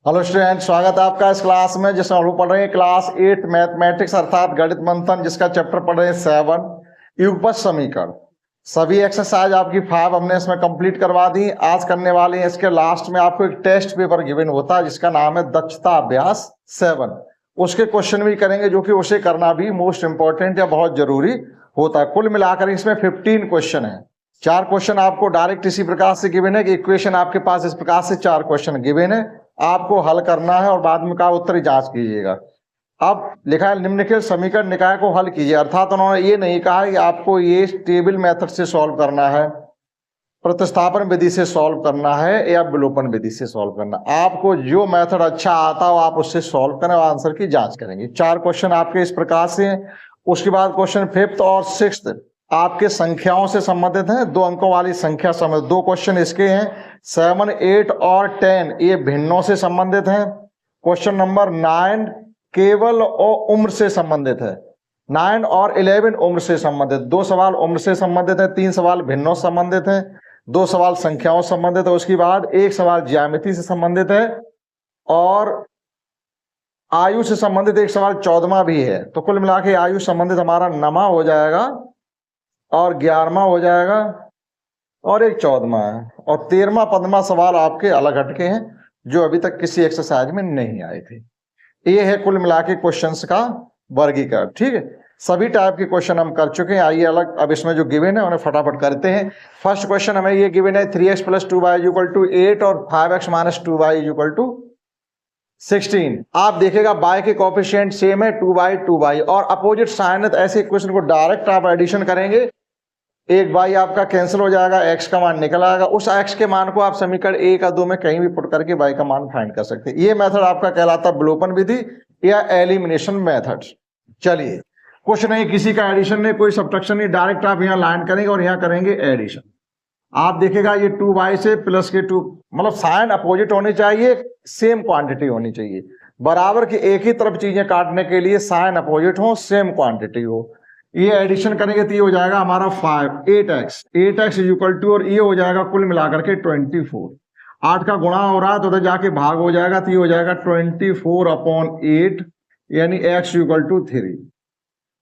Hello student, स्वागत है आपका इस क्लास में जिसमें हम लोग पढ़ रहे हैं क्लास 8 मैथमेटिक्स अर्थात गणित मंथन, जिसका चैप्टर पढ़ रहे हैं 7 युगपत समीकरण। सभी एक्सरसाइज आपकी 5 हमने इसमें कंप्लीट करवा दी। आज करने वाले हैं इसके लास्ट में आपको एक टेस्ट पेपर गिवन होता है जिसका नाम है दक्षता अभ्यास 7। उसके क्वेश्चन भी करेंगे जो कि उसे करना भी मोस्ट इंपॉर्टेंट या बहुत जरूरी होता है। कुल मिलाकर इसमें 15 क्वेश्चन है। 4 क्वेश्चन आपको डायरेक्ट इसी प्रकार से गिवन है कि इक्वेशन आपके पास इस प्रकार से 4 क्वेश्चन गिवन है, आपको हल करना है और बाद में का उत्तर जांच कीजिएगा। अब लिखा है निम्नलिखित समीकरण निकाय को हल कीजिए, अर्थात उन्होंने ये नहीं कहा कि आपको ये टेबल मेथड से सॉल्व करना है, प्रतिस्थापन विधि से सॉल्व करना है या विलोपन विधि से सॉल्व करना। आपको जो मेथड अच्छा आता हो आप उससे सॉल्व करें और आंसर की जांच करेंगे। 4 क्वेश्चन आपके इस प्रकार से हैं। उसके बाद क्वेश्चन 5th और 6th आपके संख्याओं से संबंधित हैं, 2 अंकों वाली संख्या संबंधित 2 क्वेश्चन इसके हैं। 7, 8 और 10 ये भिन्नों से संबंधित हैं। क्वेश्चन नंबर 9 केवल और उम्र से संबंधित है। 9 और 11 उम्र से संबंधित, 2 सवाल उम्र से संबंधित है, 3 सवाल भिन्नों से संबंधित है, 2 सवाल संख्याओं से संबंधित है। उसके बाद 1 सवाल ज्यामिति से संबंधित है और आयु से संबंधित 1 सवाल 14वां भी है। तो कुल मिला के आयु संबंधित हमारा 9वां हो जाएगा और 11वां हो जाएगा और एक 14वां है और 13वां 15वां सवाल आपके अलग हटके हैं जो अभी तक किसी एक्सरसाइज में नहीं आए थे। ये है कुल मिला के क्वेश्चंस का वर्गीकरण। ठीक है, सभी टाइप के क्वेश्चन हम कर चुके हैं। आइए अलग अब इसमें जो गिवन है उन्हें फटाफट करते हैं। फर्स्ट क्वेश्चन हमें ये गिवन है 3x + 2y = 8 और 5x - 2y = 16। आप देखिएगा y के कोएफिशिएंट सेम है 2y और अपोजिट साइन है, तो ऐसे इक्वेशन को डायरेक्ट आप एडिशन करेंगे, एक y आपका कैंसिल हो जाएगा, x का मान निकल आएगा। उस x के मान को आप समीकरण 1 या 2 में कहीं भी पुट करके y का मान फाइंड कर सकते हैं। ये मेथड आपका कहलाता है विलोपन विधि या एलिमिनेशन मेथड। चलिए, कुछ नहीं, किसी का एडिशन नहीं, कोई सब्ट्रैक्शन नहीं, डायरेक्ट आप यहाँ लाइन करेंगे और यहाँ करेंगे एडिशन। आप देखिएगा ये 2y से प्लस के 2, मतलब साइन अपोजिट होनी चाहिए, सेम क्वांटिटी होनी चाहिए। बराबर की एक ही तरफ चीजें काटने के लिए साइन अपोजिट हो, सेम क्वांटिटी हो। ये एडिशन करेंगे तो ये हो जाएगा हमारा 8x = और ये हो जाएगा कुल मिलाकर के 24। 8 का गुणा हो रहा है तो उधर जाके भाग हो जाएगा, तो ये हो जाएगा 24/8 यानी x = 3।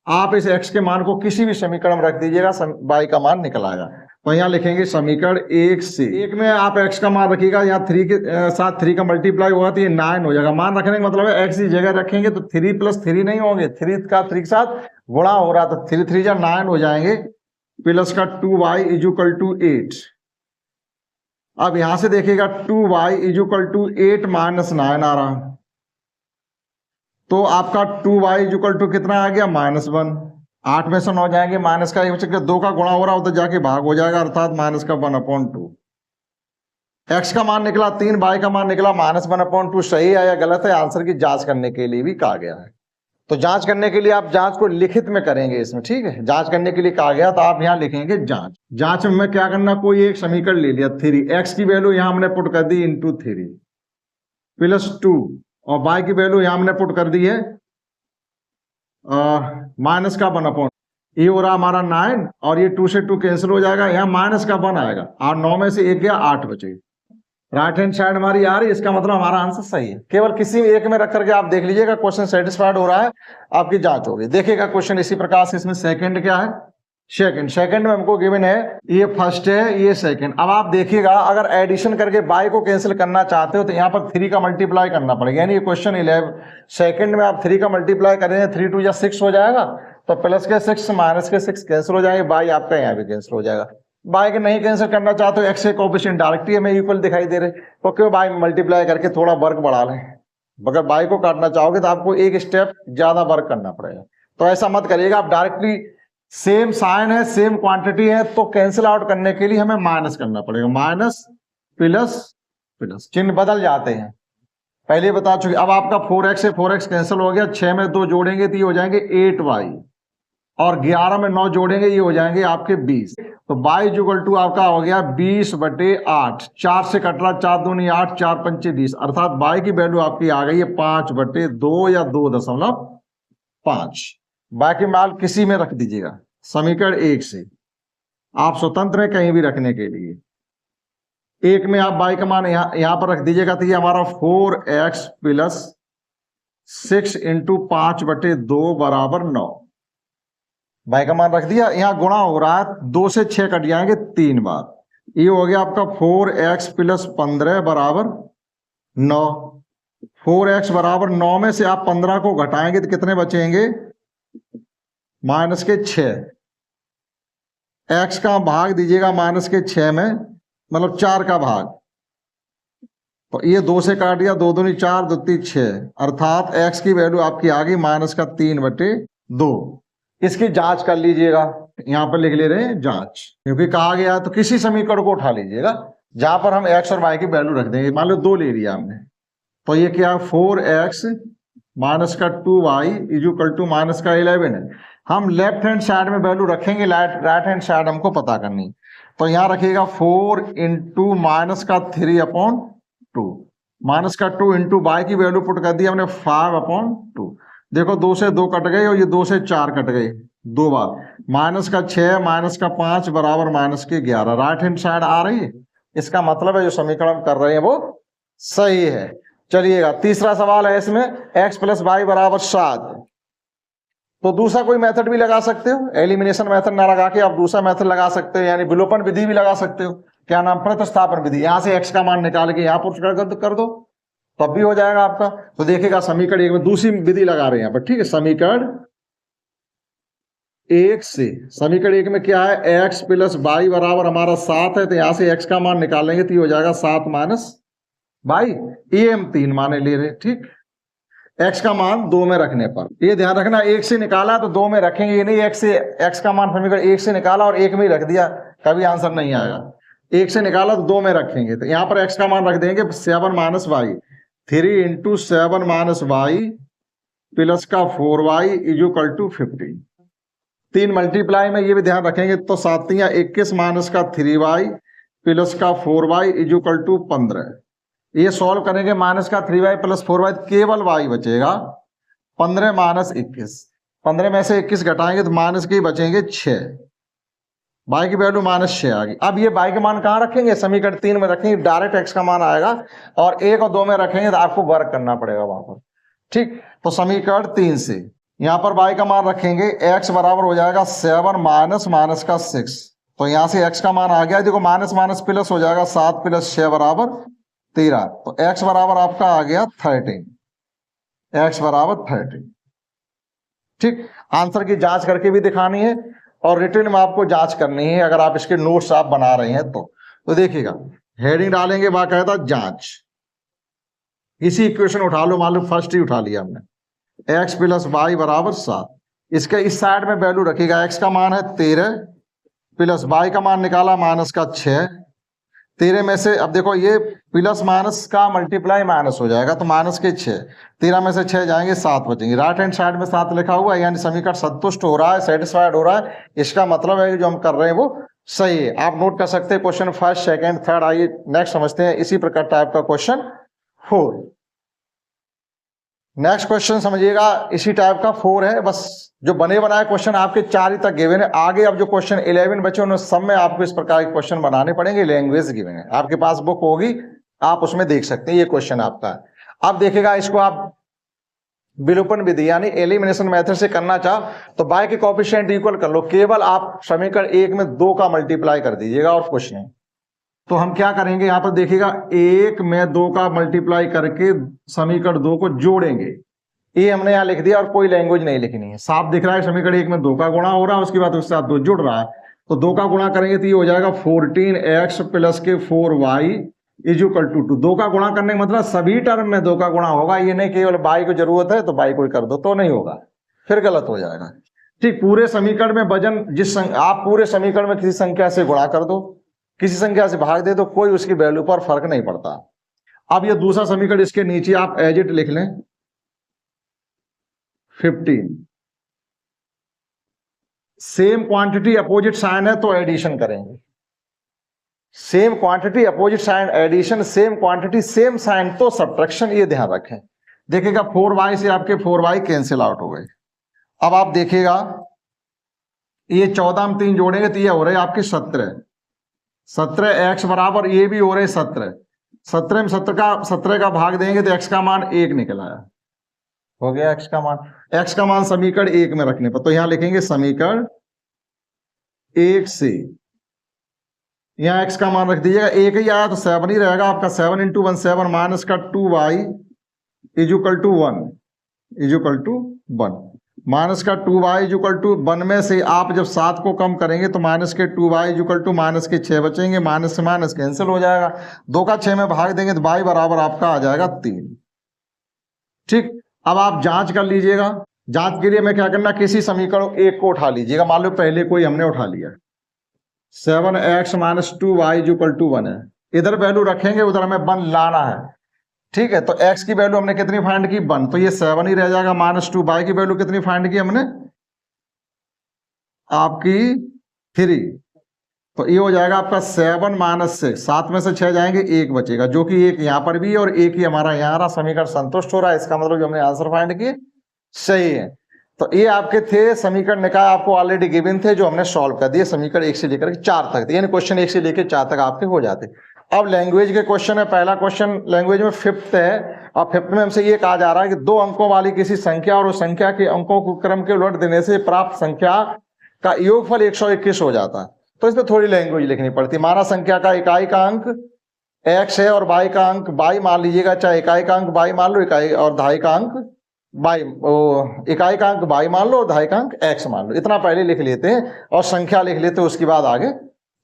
आप इस x के मान को किसी भी समीकरण में रख दीजिएगा, y का मान निकल आएगा। तो यहाँ लिखेंगे समीकरण 1 से 1 में आप x का मान रखिएगा, यहाँ 3 के साथ 3 का मल्टीप्लाई हुआ तो ये 9 हो जाएगा। मान रखने का मतलब है x की जगह रखेंगे तो 3 + 3 नहीं होंगे, 3 का 3 के साथ गुणा हो रहा तो 3 3 जा 9 हो जाएंगे, प्लस का 2y = 8। अब यहां से देखिएगा 2y = 8 - 9 आ रहा, तो आपका 2y = कितना आ गया -1। 8 में से 9 जाएंगे, माइनस का 2 का गुणा हो रहा उधर जाके भाग हो जाएगा, अर्थात -1/2। x का मान निकला 3, y का मान निकला -1/2। सही है या गलत है, आंसर की जांच करने के लिए भी कहा गया है। तो जांच करने के लिए आप जांच को लिखित में करेंगे इसमें। ठीक है, जांच करने के लिए कहा गया तो आप यहाँ लिखेंगे जांच। जांच में क्या करना, कोई एक समीकरण ले लिया 3, x की वैल्यू यहाँ हमने पुट कर दी × 3 + 2 और y की वैल्यू यहाँ हमने पुट कर दी है -1/, ये हो रहा हमारा 9 और ये 2 से 2 कैंसिल हो जाएगा, यहाँ -1 आएगा और 9 में से 1 गया, 8 बचे। राइट हैंड साइड हमारी आ रही, इसका मतलब हमारा आंसर सही है। केवल किसी एक में रख करके आप देख लीजिएगा, क्वेश्चन सेटिस्फाइड हो रहा है, आपकी जांच होगी। देखिएगा क्वेश्चन इसी प्रकार से, इसमें सेकंड क्या है, सेकंड में हमको गिवन है ये फर्स्ट है, ये सेकंड। अब आप देखिएगा अगर एडिशन करके y को कैंसिल करना चाहते हो तो यहाँ पर 3 का मल्टीप्लाई करना पड़ेगा, यानी ये क्वेश्चन 11 सेकंड में आप 3 का मल्टीप्लाई करेंगे, 3 2 या 6 हो जाएगा, तो प्लस के 6 माइनस के 6 कैंसिल हो जाएंगे, y आपका यहाँ भी कैंसिल हो जाएगा। y के नहीं कैंसिल करना चाहते हो, x के कोएफिशिएंट डायरेक्ट ही हमें इक्वल दिखाई दे रहे, तो क्यों y मल्टीप्लाई करके थोड़ा वर्क बढ़ा लें। अगर y को काटना चाहोगे तो आपको एक स्टेप ज्यादा वर्क करना पड़ेगा, तो ऐसा मत करिएगा। आप डायरेक्टली सेम साइन है, सेम क्वांटिटी है, तो कैंसिल आउट करने के लिए हमें माइनस करना पड़ेगा, माइनस प्लस चिन्ह बदल जाते हैं, पहले बता चुके। अब आपका 4x से 4x कैंसिल हो गया, 6 में 2 जोड़ेंगे तो ये हो जाएंगे 8y और 11 में 9 जोड़ेंगे ये हो जाएंगे आपके 20। तो y = आपका हो गया 20/8। 4 से कट रहा, 4 दूनी 8, 4 पंचे 20, अर्थात y की वैल्यू आपकी आ गई है 5/2 या 2.5। बाकी माल किसी में रख दीजिएगा, समीकरण 1 से आप स्वतंत्र हैं कहीं भी रखने के लिए। एक में आप y का मान यहां पर रख दीजिएगा, तो ये हमारा 4x प्लस 6 इंटू 5/2 बराबर 9। y का मान रख दिया, यहां गुणा हो रहा है, 2 से 6 कट जाएंगे 3 बार। ये हो गया आपका 4x प्लस 15 बराबर 9। 4x बराबर 9 में से आप 15 को घटाएंगे तो कितने बचेंगे? -6। x का भाग दीजिएगा -6 में, मतलब 4 का भाग, तो ये 2 से काट दिया, 2 दूनी 4, 2 3 6, अर्थात x की वैल्यू आपकी आ गई -3/2। इसकी जांच कर लीजिएगा, यहां पर लिख ले रहे हैं जांच, क्योंकि कहा गया तो किसी समीकरण को उठा लीजिएगा जहां पर हम x और y की वैल्यू रख देंगे। मान लो 2 ले लिया हमने, तो ये क्या 4x - 2y = -11 है। हम लेफ्ट हैंड साइड में वैल्यू रखेंगे, राइट हैंड साइड हमको पता करनी, तो यहां रखिएगा 4 इंटू -3/2, -2 इंटू y की वैल्यू पुट कर दी हमने 5/2। देखो 2 से 2 कट गए और ये 2 से 4 कट गए 2 बार, -6 -5 बराबर -11। राइट हैंड साइड आ रही है, इसका मतलब है जो समीकरण कर रहे हैं वो सही है। चलिएगा तीसरा सवाल है, इसमें x प्लस वाई बराबर 7। तो दूसरा कोई मेथड भी लगा सकते हो, एलिमिनेशन मेथड ना लगा के आप दूसरा मेथड लगा सकते हो, यानी विलोपन विधि भी लगा सकते हो। क्या नाम? प्रतिस्थापन विधि। यहां से x का मान निकाल के यहां पर कर दो, तब भी हो जाएगा आपका। तो देखिएगा समीकरण 1 में दूसरी विधि लगा रहे हैं यहाँ पर, ठीक है। समीकरण 1 से, समीकरण 1 में क्या है, x प्लस वाई बराबर हमारा 7 है, तो यहां से x का मान निकालेंगे तो ये हो जाएगा 7 माइनस वाई। ये हम 3 माने ले रहे हैं, ठीक। x का मान 2 में रखने पर, ये ध्यान रखना, 1 से निकाला तो 2 में रखेंगे, ये नहीं x का मान समीकरण 1 से निकाला और 1 में ही रख दिया, कभी आंसर नहीं आएगा। 1 से निकाला तो 2 में रखेंगे, तो यहां पर x का मान रख देंगे 7 minus y, 3 into 7 minus y plus का 4y = 15। 3 मल्टीप्लाई में ये भी ध्यान रखेंगे, तो 7 × 21 माइनस का 3y प्लस का 4y = 15। ये सॉल्व करेंगे, माइनस का 3y प्लस 4y, केवल y बचेगा 15 माइनस 21। 15 में से 21 घटाएंगे तो माइनस के बचेंगे 6, y की वैल्यू -6 आ गई। अब ये y का मान कहाँ रखेंगे? समीकरण 3 में रखेंगे, डायरेक्ट x का मान आएगा, और 1 और 2 में रखेंगे तो आपको वर्क करना पड़ेगा वहां पर, ठीक। तो समीकरण 3 से यहां पर y का मान रखेंगे, x बराबर हो जाएगा 7 माइनस का 6, तो यहां से x का मान आ गया, देखो माइनस माइनस प्लस हो जाएगा, 7 + 6 बराबर 13, तो x बराबर आपका आ गया 13, x बराबर 13, ठीक। आंसर की जांच करके भी दिखानी है और रिटर्न में आपको जांच करनी है, अगर आप इसके नोट्स आप बना रहे हैं तो देखिएगा हेडिंग डालेंगे बाकायदा जांच। इसी इक्वेशन उठा लो, मान लो फर्स्ट ही उठा लिया हमने, x प्लस वाई बराबर 7, इसके इस साइड में वैल्यू रखिएगा, x का मान है 13 प्लस वाई का मान निकाला माइनस का 6, 13 में से अब देखो ये प्लस माइनस का मल्टीप्लाई माइनस हो जाएगा, तो माइनस के 6, 13 में से 6 जाएंगे 7 बचेंगे। राइट हैंड साइड में 7 लिखा हुआ है, यानी समीकरण संतुष्ट हो रहा है, सेटिस्फाइड हो रहा है, इसका मतलब है कि जो हम कर रहे हैं वो सही है। आप नोट कर सकते हैं क्वेश्चन 1, 2, 3। आइए नेक्स्ट समझते हैं इसी प्रकार टाइप का क्वेश्चन 4। नेक्स्ट क्वेश्चन समझिएगा, इसी टाइप का 4 है, बस जो बने बनाए क्वेश्चन आपके 4 ही तक गिवन है। आगे अब जो क्वेश्चन 11 बचे उन सब में आपको इस प्रकार के क्वेश्चन बनाने पड़ेंगे, लैंग्वेज गिवन है, आपके पास बुक होगी, आप उसमें देख सकते हैं, ये क्वेश्चन आपका है। अब देखिएगा, इसको आप विलोपन विधि यानी एलिमिनेशन मेथड से करना चाहो तो बाय के कोएफिशिएंट इक्वल कर लो, केवल आप समीकरण 1 में 2 का मल्टीप्लाई कर दीजिएगा और कुछ नहीं। तो हम क्या करेंगे, यहां पर देखिएगा 1 में 2 का मल्टीप्लाई करके समीकरण 2 को जोड़ेंगे, ये हमने यहां लिख दिया और कोई लैंग्वेज नहीं लिखनी है, साफ दिख रहा है। समीकरण 1 में 2 का गुणा हो रहा है, उसके बाद उसके साथ 2 जुड़ रहा है, तो 2 का गुणा करेंगे तो ये हो जाएगा 14x प्लस के 4y = 2। 2 का गुणा करने का मतलब सभी टर्म में 2 का गुणा होगा, ये नहीं केवल y को जरूरत है तो y को कर दो, तो नहीं होगा, फिर गलत हो जाएगा, ठीक। पूरे समीकरण में वजन आप पूरे समीकरण में किसी संख्या से गुणा कर दो, किसी संख्या से भाग दे, तो कोई उसकी वैल्यू पर फर्क नहीं पड़ता। अब ये दूसरा समीकरण इसके नीचे आप एज इट लिख लें, 15। सेम क्वांटिटी अपोजिट साइन है तो एडिशन करेंगे, same quantity opposite sign addition, same quantity same sign तो सब्ट्रैक्शन, ये ध्यान रखें। देखिएगा 4y से आपके 4y कैंसिल आउट हो गए। अब आप देखिएगा ये 14 में 3 जोड़ेंगे तो ये हो रहे आपके 17, 17 x बराबर, ये भी हो रहे 17, 17 में 17 का भाग देंगे तो x का मान 1 निकल आया, हो गया x का मान। x का मान समीकरण 1 में रखने पर, तो यहां लिखेंगे समीकरण 1 से यहाँ x का मान रख दीजिएगा, 1 ही आया तो 7 ही रहेगा आपका। 7 × 1 7 माइनस का 2y इजुकल टू 1 माइनस का 2y इजुकल टू 1 में से आप जब 7 को कम करेंगे तो माइनस के 2y इजुकल टू माइनस के 6 बचेंगे, माइनस से माइनस कैंसिल हो जाएगा, 2 का 6 में भाग देंगे तो y बराबर आपका आ जाएगा 3। ठीक, अब आप जांच कर लीजिएगा। जांच के लिए मैं क्या करना, किसी समीकरण एक को उठा लीजिएगा। मान लो पहले कोई हमने उठा लिया, 7x minus 2y equal to 1 है, इधर वैल्यू रखेंगे, उधर हमें 1 लाना है। ठीक है, तो x की वैल्यू हमने कितनी फाइंड की, 1, तो ये 7 ही रह जाएगा। माइनस 2, y की वैल्यू कितनी फाइंड की हमने, आपकी 3, तो ये हो जाएगा आपका 7 माइनस 6, 7 में से 6 जाएंगे, 1 बचेगा, जो कि 1 यहाँ पर भी है और 1 ही हमारा यहाँ रहा। समीकरण संतुष्ट हो रहा है, इसका मतलब जो हमने आंसर फाइंड किए सही है। तो ये आपके थे समीकरण निकाय, आपको ऑलरेडी गिवन थे जो हमने सॉल्व कर दिए, समीकरण 1 से लेकर के 4 तक, यानी क्वेश्चन 1 से लेकर 4 तक आपके हो जाते। अब लैंग्वेज के क्वेश्चन है। पहला क्वेश्चन लैंग्वेज में 5th है, और 5th में हमसे ये कहा जा रहा है कि 2 अंकों वाली किसी संख्या और उस संख्या के अंकों को क्रम के उलट देने से प्राप्त संख्या का योगफल 121 हो जाता है। तो इसमें थोड़ी लैंग्वेज लिखनी पड़ती है। माना संख्या का इकाई का अंक x है और y का अंक y मान लीजिएगा, चाहे इकाई का अंक y मान लो, इकाई और दहाई का अंक इकाई का अंक y मान लो और दहाई का अंक x मान लो। इतना पहले लिख लेते हैं और संख्या लिख लेते हैं, उसके बाद आगे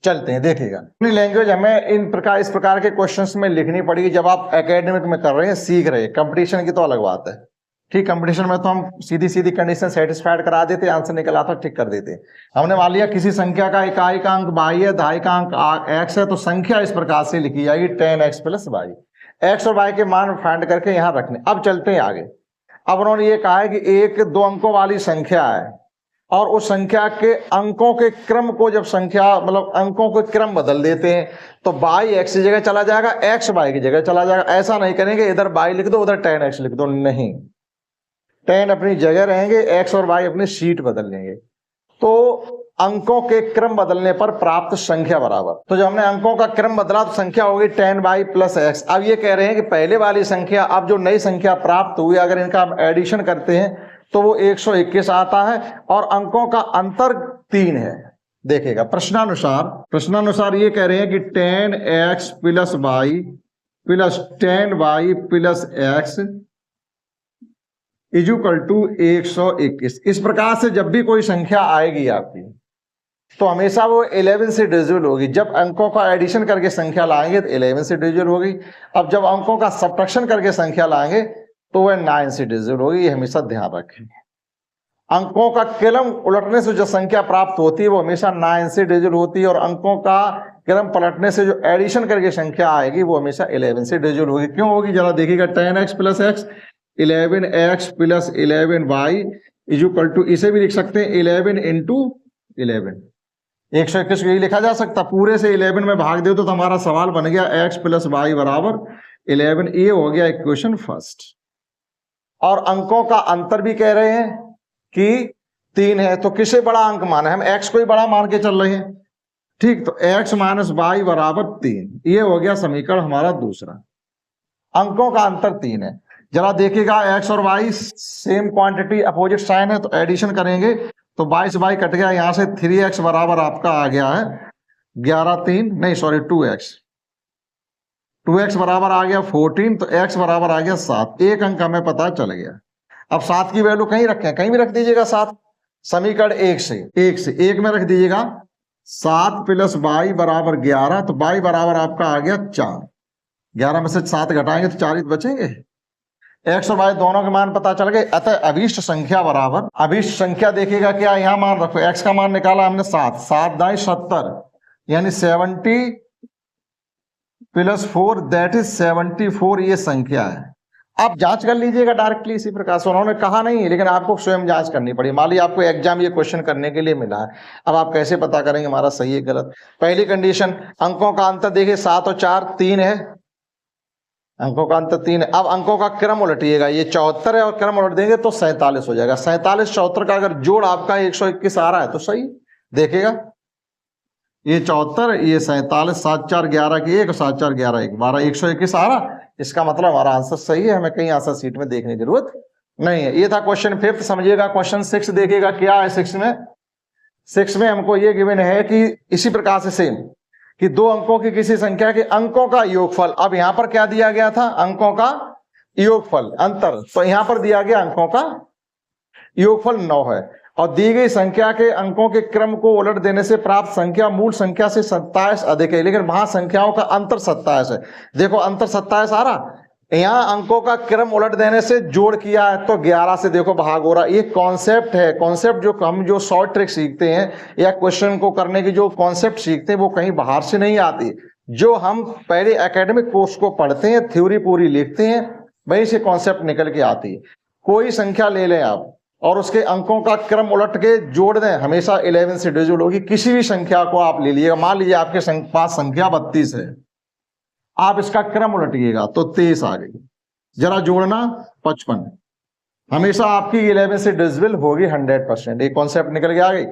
चलते हैं। देखिएगा, अपनी लैंग्वेज हमें इस प्रकार के क्वेश्चंस में लिखनी पड़ेगी जब आप एकेडमिक में कर रहे हैं, सीख रहे हैं। कंपटीशन की तो अलग बात है। ठीक, कंपटीशन में तो हम सीधी सीधी कंडीशन सेटिस्फाइड करा देते, आंसर निकल आता ठीक कर देते। हमने मान लिया किसी संख्या का इकाई का अंक y है, दहाई का अंक x है, तो संख्या इस प्रकार से लिखी जाएगी 10x प्लस y। x और y के मान फाइंड करके यहाँ रखने। अब चलते हैं आगे। अब उन्होंने ये कहा है कि एक 2 अंकों वाली संख्या है और उस संख्या के अंकों के क्रम को, जब संख्या मतलब अंकों के क्रम बदल देते हैं तो y x की जगह चला जाएगा, x y की जगह चला जाएगा। ऐसा नहीं करेंगे इधर y लिख दो उधर 10x लिख दो, नहीं, 10 अपनी जगह रहेंगे, x और y अपनी सीट बदल लेंगे। तो अंकों के क्रम बदलने पर प्राप्त संख्या बराबर, तो जब हमने अंकों का क्रम बदला तो संख्या होगी 10y प्लस x। अब ये कह रहे हैं कि पहले वाली संख्या, अब जो नई संख्या प्राप्त हुई, अगर इनका हम एडिशन करते हैं तो वो 121 आता है और अंकों का अंतर 3 है। देखिएगा, प्रश्नानुसार ये कह रहे हैं कि 10x plus y plus 10y plus x equal to 121। इस प्रकार से जब भी कोई संख्या आएगी आपकी तो हमेशा वो 11 से डिविजिबल होगी। जब अंकों का एडिशन करके संख्या लाएंगे तो 11 से डिविजिबल होगी। अब जब अंकों का सब्ट्रैक्शन करके संख्या लाएंगे तो वह 9 से डिविजिबल होगी। ये हमेशा ध्यान रखें। अंकों का क्रम उलटने से जो संख्या प्राप्त होती है वो हमेशा 9 से डिविजिबल होती है, और अंकों का क्रम पलटने से जो एडिशन करके संख्या आएगी वो हमेशा 11 से डिविजिबल होगी। क्यों होगी जरा देखिएगा, 10x plus x 11x plus 11y equal to, इसे भी लिख सकते हैं 11 इंटू 11, 121 यही लिखा जा सकता। पूरे से 11 में भाग दे तो हमारा सवाल बन गया x प्लस y बराबर 11। ये हो गया इक्वेशन फर्स्ट। और अंकों का अंतर भी कह रहे हैं कि 3 है, तो किसे बड़ा अंक माना है, हम x को ही बड़ा मान के चल रहे हैं। ठीक, तो x माइनस y बराबर 3, ये हो गया समीकरण हमारा दूसरा। अंकों का अंतर 3 है। जरा देखिएगा, x और y same quantity opposite sign है, तो एडिशन करेंगे तो 22 y कट गया, यहां से 3x बराबर आपका आ गया है 2x बराबर आ गया 14, तो x बराबर आ गया 7। एक अंक हमें पता चल गया। अब 7 की वैल्यू कहीं रखें, कहीं भी रख दीजिएगा 7। समीकरण 1 में रख दीजिएगा 7 प्लस y बराबर 11, तो y बराबर आपका आ गया 4। 11 में से 7 घटाएंगे तो 4 ही बचेंगे। x और y दोनों के मान पता चल गए। अतः अभीष्ट संख्या बराबर, अभीष्ट संख्या देखिएगा क्या, यहां मान रखो, x का मान निकाला हमने 7, 7 दाई 70, यानी 70 प्लस 4 दैट इज 74, ये संख्या है। आप जांच कर लीजिएगा डायरेक्टली इसी प्रकार से, उन्होंने कहा नहीं है लेकिन आपको स्वयं जांच करनी पड़ी। मान लीजिए आपको एग्जाम ये क्वेश्चन करने के लिए मिला है, अब आप कैसे पता करेंगे हमारा सही है गलत। पहली कंडीशन, अंकों का अंतर देखिए 7 और 4 3 है, अंकों का अंतर 3 है। अब अंकों का क्रम उलटिएगा, ये 74 है और क्रम उलट देंगे तो 47 हो जाएगा। 47 74 का अगर जोड़ आपका 121 आ रहा है तो सही। देखिएगा ये 74, ये 47, 7 4 11 की 1 और 7 4 11 1 12 121 आ रहा। इसका मतलब हमारा आंसर सही है, हमें कहीं आंसर सीट में देखने की जरूरत नहीं है। ये था क्वेश्चन 5। समझिएगा क्वेश्चन 6 देखिएगा क्या है 6 में। 6 में हमको ये गिवन है कि इसी प्रकार से सेम कि दो अंकों की किसी संख्या के अंकों का योगफल। अब यहां पर क्या दिया गया था, अंकों का योगफल अंतर, तो यहां पर दिया गया अंकों का योगफल 9 है और दी गई संख्या के अंकों के क्रम को उलट देने से प्राप्त संख्या मूल संख्या से 27 अधिक है, लेकिन वहां संख्याओं का अंतर 27 है। देखो अंतर 27 आ रहा, यहां अंकों का क्रम उलट देने से जोड़ किया है तो 11 से देखो भाग हो रहा। ये कॉन्सेप्ट है, कॉन्सेप्ट जो हम जो शॉर्ट ट्रिक सीखते हैं या क्वेश्चन को करने की जो कॉन्सेप्ट सीखते हैं वो कहीं बाहर से नहीं आती। जो हम पहले एकेडमिक कोर्स को पढ़ते हैं, थ्योरी पूरी लिखते हैं, वहीं से कॉन्सेप्ट निकल के आती है। कोई संख्या ले लें आप और उसके अंकों का क्रम उलट के जोड़ दें, हमेशा 11 से डिविजिबल होगी। किसी भी संख्या को आप ले लीजिएगा, मान लीजिए आपके पास संख्या 32 है, आप इसका क्रम उलटिएगा तो 23 आ गई, जरा जोड़ना 55, हमेशा आपकी 11 से डिविजिबल होगी 100%। एक कॉन्सेप्ट निकल के आ गई।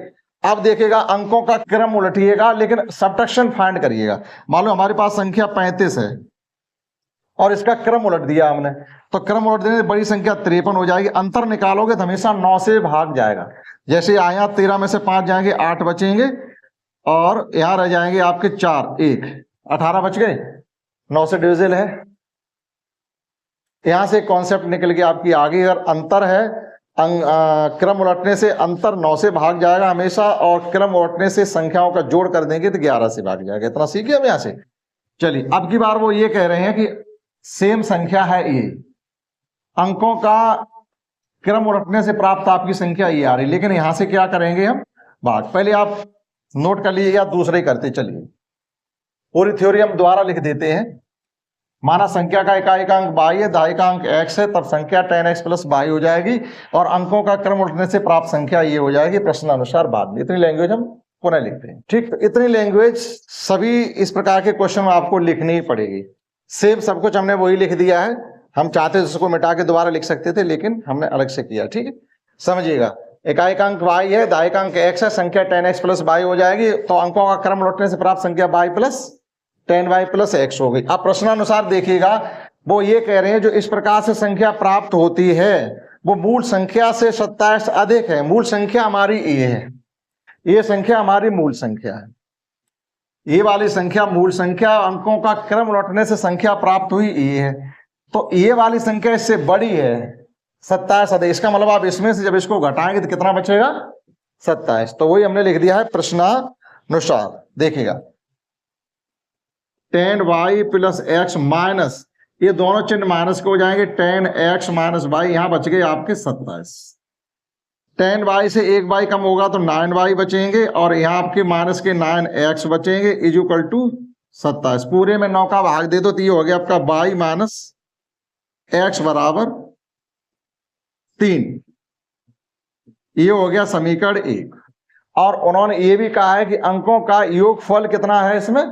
अब देखिएगा अंकों का क्रम उलटिएगा लेकिन सबट्रैक्शन फाइंड करिएगा। मान लो हमारे पास संख्या 35 है और इसका क्रम उलट दिया हमने, तो क्रम उलट देने से बड़ी संख्या 53 हो जाएगी। अंतर निकालोगे तो हमेशा 9 से भाग जाएगा। जैसे आया 13 में से 5 जाएंगे, 8 बचेंगे और यहां रह जाएंगे आपके 4 1 18 बच गए, 9 से डिविजिबल है। यहां से कॉन्सेप्ट निकल के आपकी आगे, अगर अंतर है क्रम उलटने से अंतर 9 से भाग जाएगा हमेशा, और क्रम उलटने से संख्याओं का जोड़ कर देंगे तो 11 से भाग जाएगा। इतना सीखे हम यहां से। चलिए अब की बार वो ये कह रहे हैं कि सेम संख्या है ये, अंकों का क्रम उलटने से प्राप्त आपकी संख्या ये आ रही, लेकिन यहां से क्या करेंगे हम भाग। पहले आप नोट कर लीजिए या दूसरे करते चलिए, पूरी थ्योरी हम दोबारा लिख देते हैं। माना संख्या का इकाई का अंक y है, दाई का अंक x है, तब संख्या 10x प्लस y हो जाएगी और अंकों का क्रम उलटने से प्राप्त संख्या ये हो जाएगी प्रश्नानुसार बाद में। इतनी लैंग्वेज हम पुनः लिखते हैं। ठीक, तो इतनी लैंग्वेज सभी इस प्रकार के क्वेश्चन में आपको लिखनी ही पड़ेगी। सेम सब कुछ हमने वही लिख दिया है। हम चाहते उसको मिटा के दोबारा लिख सकते थे, लेकिन हमने अलग से किया। ठीक है, समझिएगा। इकाई का अंक y है, दाई का अंक x है, संख्या 10x प्लस y हो जाएगी, तो अंकों का क्रम उलटने से प्राप्त संख्या y plus 10y plus x हो गई। अब प्रश्नानुसार देखिएगा, वो ये कह रहे हैं जो इस प्रकार से संख्या प्राप्त होती है वो मूल संख्या से 27 अधिक है। मूल संख्या हमारी ये है, ये संख्या हमारी मूल संख्या है, ये वाली संख्या मूल संख्या। अंकों का क्रम उलटने से संख्या प्राप्त हुई ये है, तो ये वाली संख्या इससे बड़ी है 27 अधिक। इसका मतलब आप इसमें से जब इसको घटाएंगे तो कितना बचेगा 27। तो वही हमने लिख दिया है प्रश्नानुसार। देखिएगा 10y प्लस x माइनस, ये दोनों चिन्ह माइनस के हो जाएंगे, 10x माइनस y, यहां बच गए आपके 27। 10y से 1y कम होगा तो 9y बचेंगे और यहां आपके माइनस के 9x बचेंगे इज इक्वल टू 27। पूरे में 9 का भाग दे दो तो ये हो गया आपका y माइनस x बराबर 3। ये हो गया समीकरण 1। और उन्होंने ये भी कहा है कि अंकों का योगफल कितना है, इसमें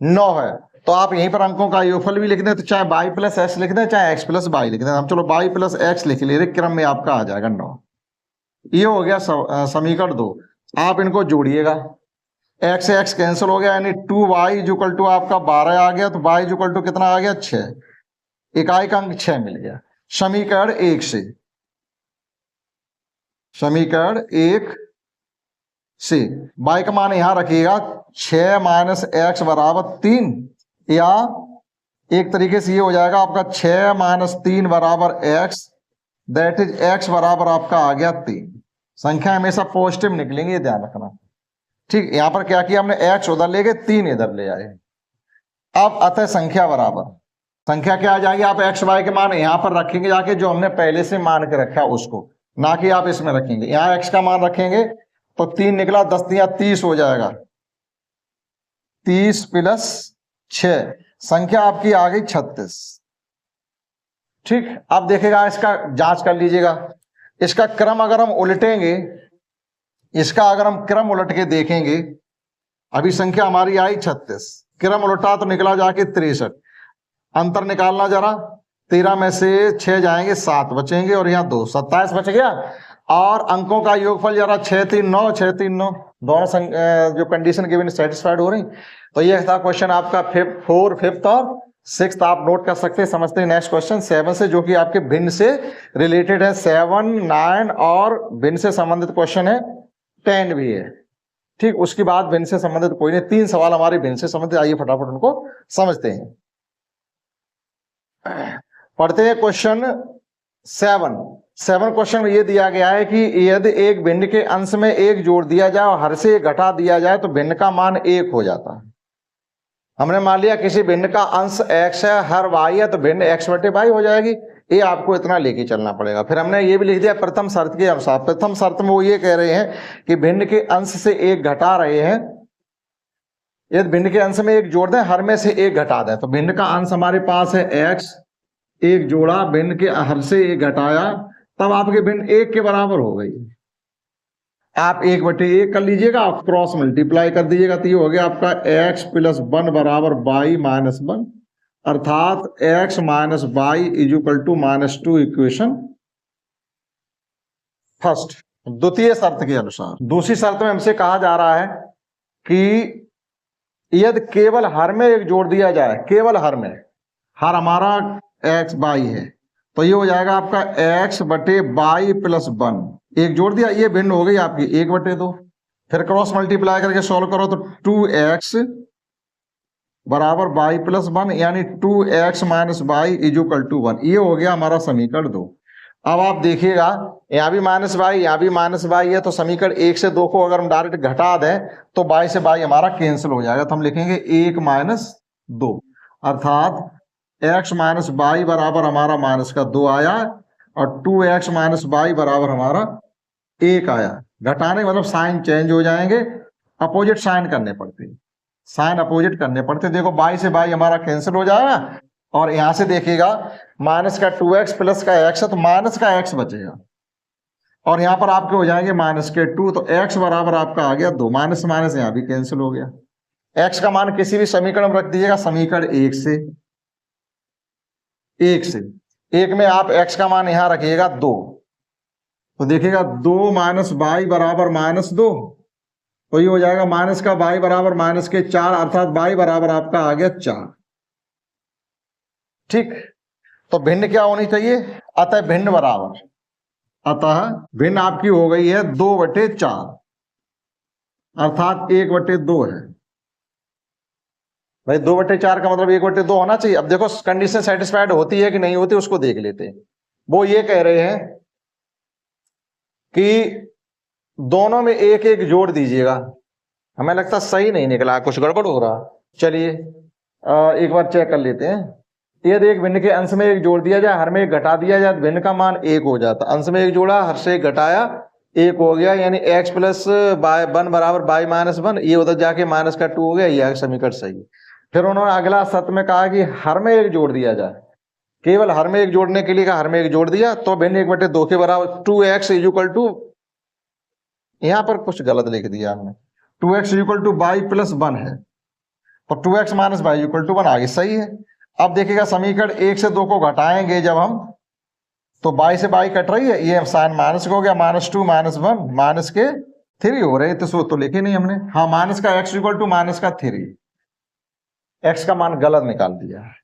9 है। तो आप यहीं पर अंकों का योगफल भी लिख दें, तो चाहे y प्लस x लिख दें चाहे x प्लस y लिख दें। हम चलो y प्लस x लिख ले, क्रम में आपका आ जाएगा 9। ये हो गया समीकरण 2। आप इनको जोड़िएगा, x से x कैंसिल हो गया, यानी 2y इक्वल टू आपका 12 आ गया, तो y इक्वल टू कितना आ गया 6। इकाई का अंक 6 मिल गया समीकरण 1 से। समीकरण 1 से y का मान यहां रखिएगा 6 माइनस x बराबर 3, या एक तरीके से ये हो जाएगा आपका 6 माइनस 3 बराबर x, दैट इज x बराबर आपका आ गया 3। संख्या हमेशा पॉजिटिव निकलेंगे, ये ध्यान रखना। ठीक, यहां पर क्या किया हमने, x उधर ले गए, 3 इधर ले आए। अब अतः संख्या बराबर, संख्या क्या आ जाएगी, आप x y के मान यहां पर रखेंगे जाके, जो हमने पहले से मान के रखा उसको, ना कि आप इसमें रखेंगे। यहां x का मान रखेंगे तो 3 निकला, 10 दिया 30 हो जाएगा, 30 प्लस 6, संख्या आपकी आ गई 36। ठीक, अब देखिएगा इसका जांच कर लीजिएगा। इसका क्रम अगर हम उलटेंगे, इसका अगर हम क्रम उलट के देखेंगे, अभी संख्या हमारी आई 36, क्रम उलटा तो निकला जाके 63। अंतर निकालना जरा, 13 में से 6 जाएंगे 7 बचेंगे और यहाँ 2, 27 बच गया। और अंकों का योगफल जरा 6 3 9, 6 3 9, दोनों जो कंडीशन गिवन सेटिस्फाइड हो रही। तो ये था क्वेश्चन आपका 4, 5th और 6th। आप नोट कर सकते हैं, समझते हैं। नेक्स्ट क्वेश्चन 7 से, जो कि आपके भिन्न से रिलेटेड है। 7, 9 और भिन्न से संबंधित क्वेश्चन है। 10 भी है, ठीक। उसके बाद भिन्न से संबंधित कोई नहीं, 3 सवाल हमारे भिन्न से संबंधित। आइए फटाफट उनको समझते हैं, पढ़ते हैं। क्वेश्चन 7 क्वेश्चन में ये दिया गया है कि यदि एक भिन्न के अंश में 1 जोड़ दिया जाए और हर से 1 घटा दिया जाए तो भिन्न का मान 1 हो जाता है। हमने मान लिया किसी भिन्न का अंश x है, हर y है, तो भिन्न x बटे y हो जाएगी। ये आपको इतना लेके चलना पड़ेगा। फिर हमने ये भी लिख दिया प्रथम शर्त के अनुसार। प्रथम शर्त में वो ये कह रहे हैं कि भिन्न के अंश से 1 घटा रहे हैं। यदि भिन्न के अंश में 1 जोड़ दें, हर में से 1 घटा दें, तो भिन्न का अंश हमारे पास है x, 1 जोड़ा, भिन्न के हर से 1 घटाया, तब आपके भिन्न 1 के बराबर हो गई। आप 1/1 कर लीजिएगा, आप क्रॉस मल्टीप्लाई कर दीजिएगा, तो ये हो गया आपका x + 1 बराबर y - 1, अर्थात x - y = -2 इक्वेशन फर्स्ट। द्वितीय शर्त के अनुसार। दूसरी शर्त में हमसे कहा जा रहा है कि यदि केवल हर में 1 जोड़ दिया जाए, केवल हर में, हर हमारा x y है, तो ये हो जाएगा आपका x बटे y + 1। 1 जोड़ दिया, ये भिन्न हो गई आपकी 1/2। फिर क्रॉस मल्टीप्लाई करके सॉल्व करो तो 2x बराबर y + 1, यानी 2x - y = 1। ये हो गया हमारा समीकरण 2। अब आप देखिएगा, यहाँ भी -y, यहाँ भी -y है, तो समीकरण 1 से 2 को अगर हम डायरेक्ट घटा दें तो y से y हमारा कैंसिल हो जाएगा। तो हम लिखेंगे 1 - 2, अर्थात x - y बराबर हमारा -2 आया और 2x - y बराबर हमारा 1 आया। घटाने मतलब साइन चेंज हो जाएंगे, अपोजिट साइन करने पड़ते हैं, साइन अपोजिट करने पड़ते। देखो y से y हमारा कैंसिल हो जाएगा और यहां से देखिएगा माइनस का 2x प्लस का x है, तो माइनस का x बचेगा और यहां पर आपके हो जाएंगे -2, तो x बराबर आपका आ गया 2। माइनस माइनस यहां भी कैंसिल हो गया। x का मान किसी भी समीकरण में रख दीजिएगा, समीकरण 1 से 1 में आप x का मान यहां रखिएगा 2, तो देखिएगा 2 - y बराबर -2, तो ये हो जाएगा माइनस का y बराबर -4, अर्थात y बराबर आपका आ गया 4। ठीक, तो भिन्न क्या होनी चाहिए? अतः भिन्न बराबर, अतः भिन्न आपकी हो गई है 2/4, अर्थात 1/2 है। भाई 2/4 का मतलब 1/2 होना चाहिए। अब देखो कंडीशन सेटिस्फाइड होती है कि नहीं होती, उसको देख लेते हैं। वो ये कह रहे हैं कि दोनों में 1 जोड़ दीजिएगा। हमें लगता सही नहीं निकला, कुछ गड़बड़ हो रहा। चलिए एक बार चेक कर लेते हैं। यदि एक भिन्न के अंश में 1 जोड़ दिया जाए, हर में 1 घटा दिया जाए, भिन्न का मान 1 हो जाता। अंश में 1 जोड़ा, हर से 1 घटाया, 1 हो गया, यानी x + 1 बराबर y - 1। ये उधर जाके -2 हो गया, यह समीकरण सही है। फिर उन्होंने अगला शर्त में कहा कि हर में 1 जोड़ दिया जाए, केवल हर में 1 जोड़ने के लिए कहा, हर में 1 जोड़ दिया तो भिन्न 1/2 के बराबर। 2x = यहां पर कुछ गलत लिख दिया हमने, 2x = y + 1 है, तो 2x - y = 1 आगे सही है। अब देखिएगा समीकरण 1 से 2 को घटाएंगे जब हम, तो y से y कट रही है, ये साइन माइनस हो गया, -2 -1 -3 हो रहे थे, तो लिखे नहीं हमने। हाँ, माइनस का x = -3, x का मान गलत निकाल दिया है,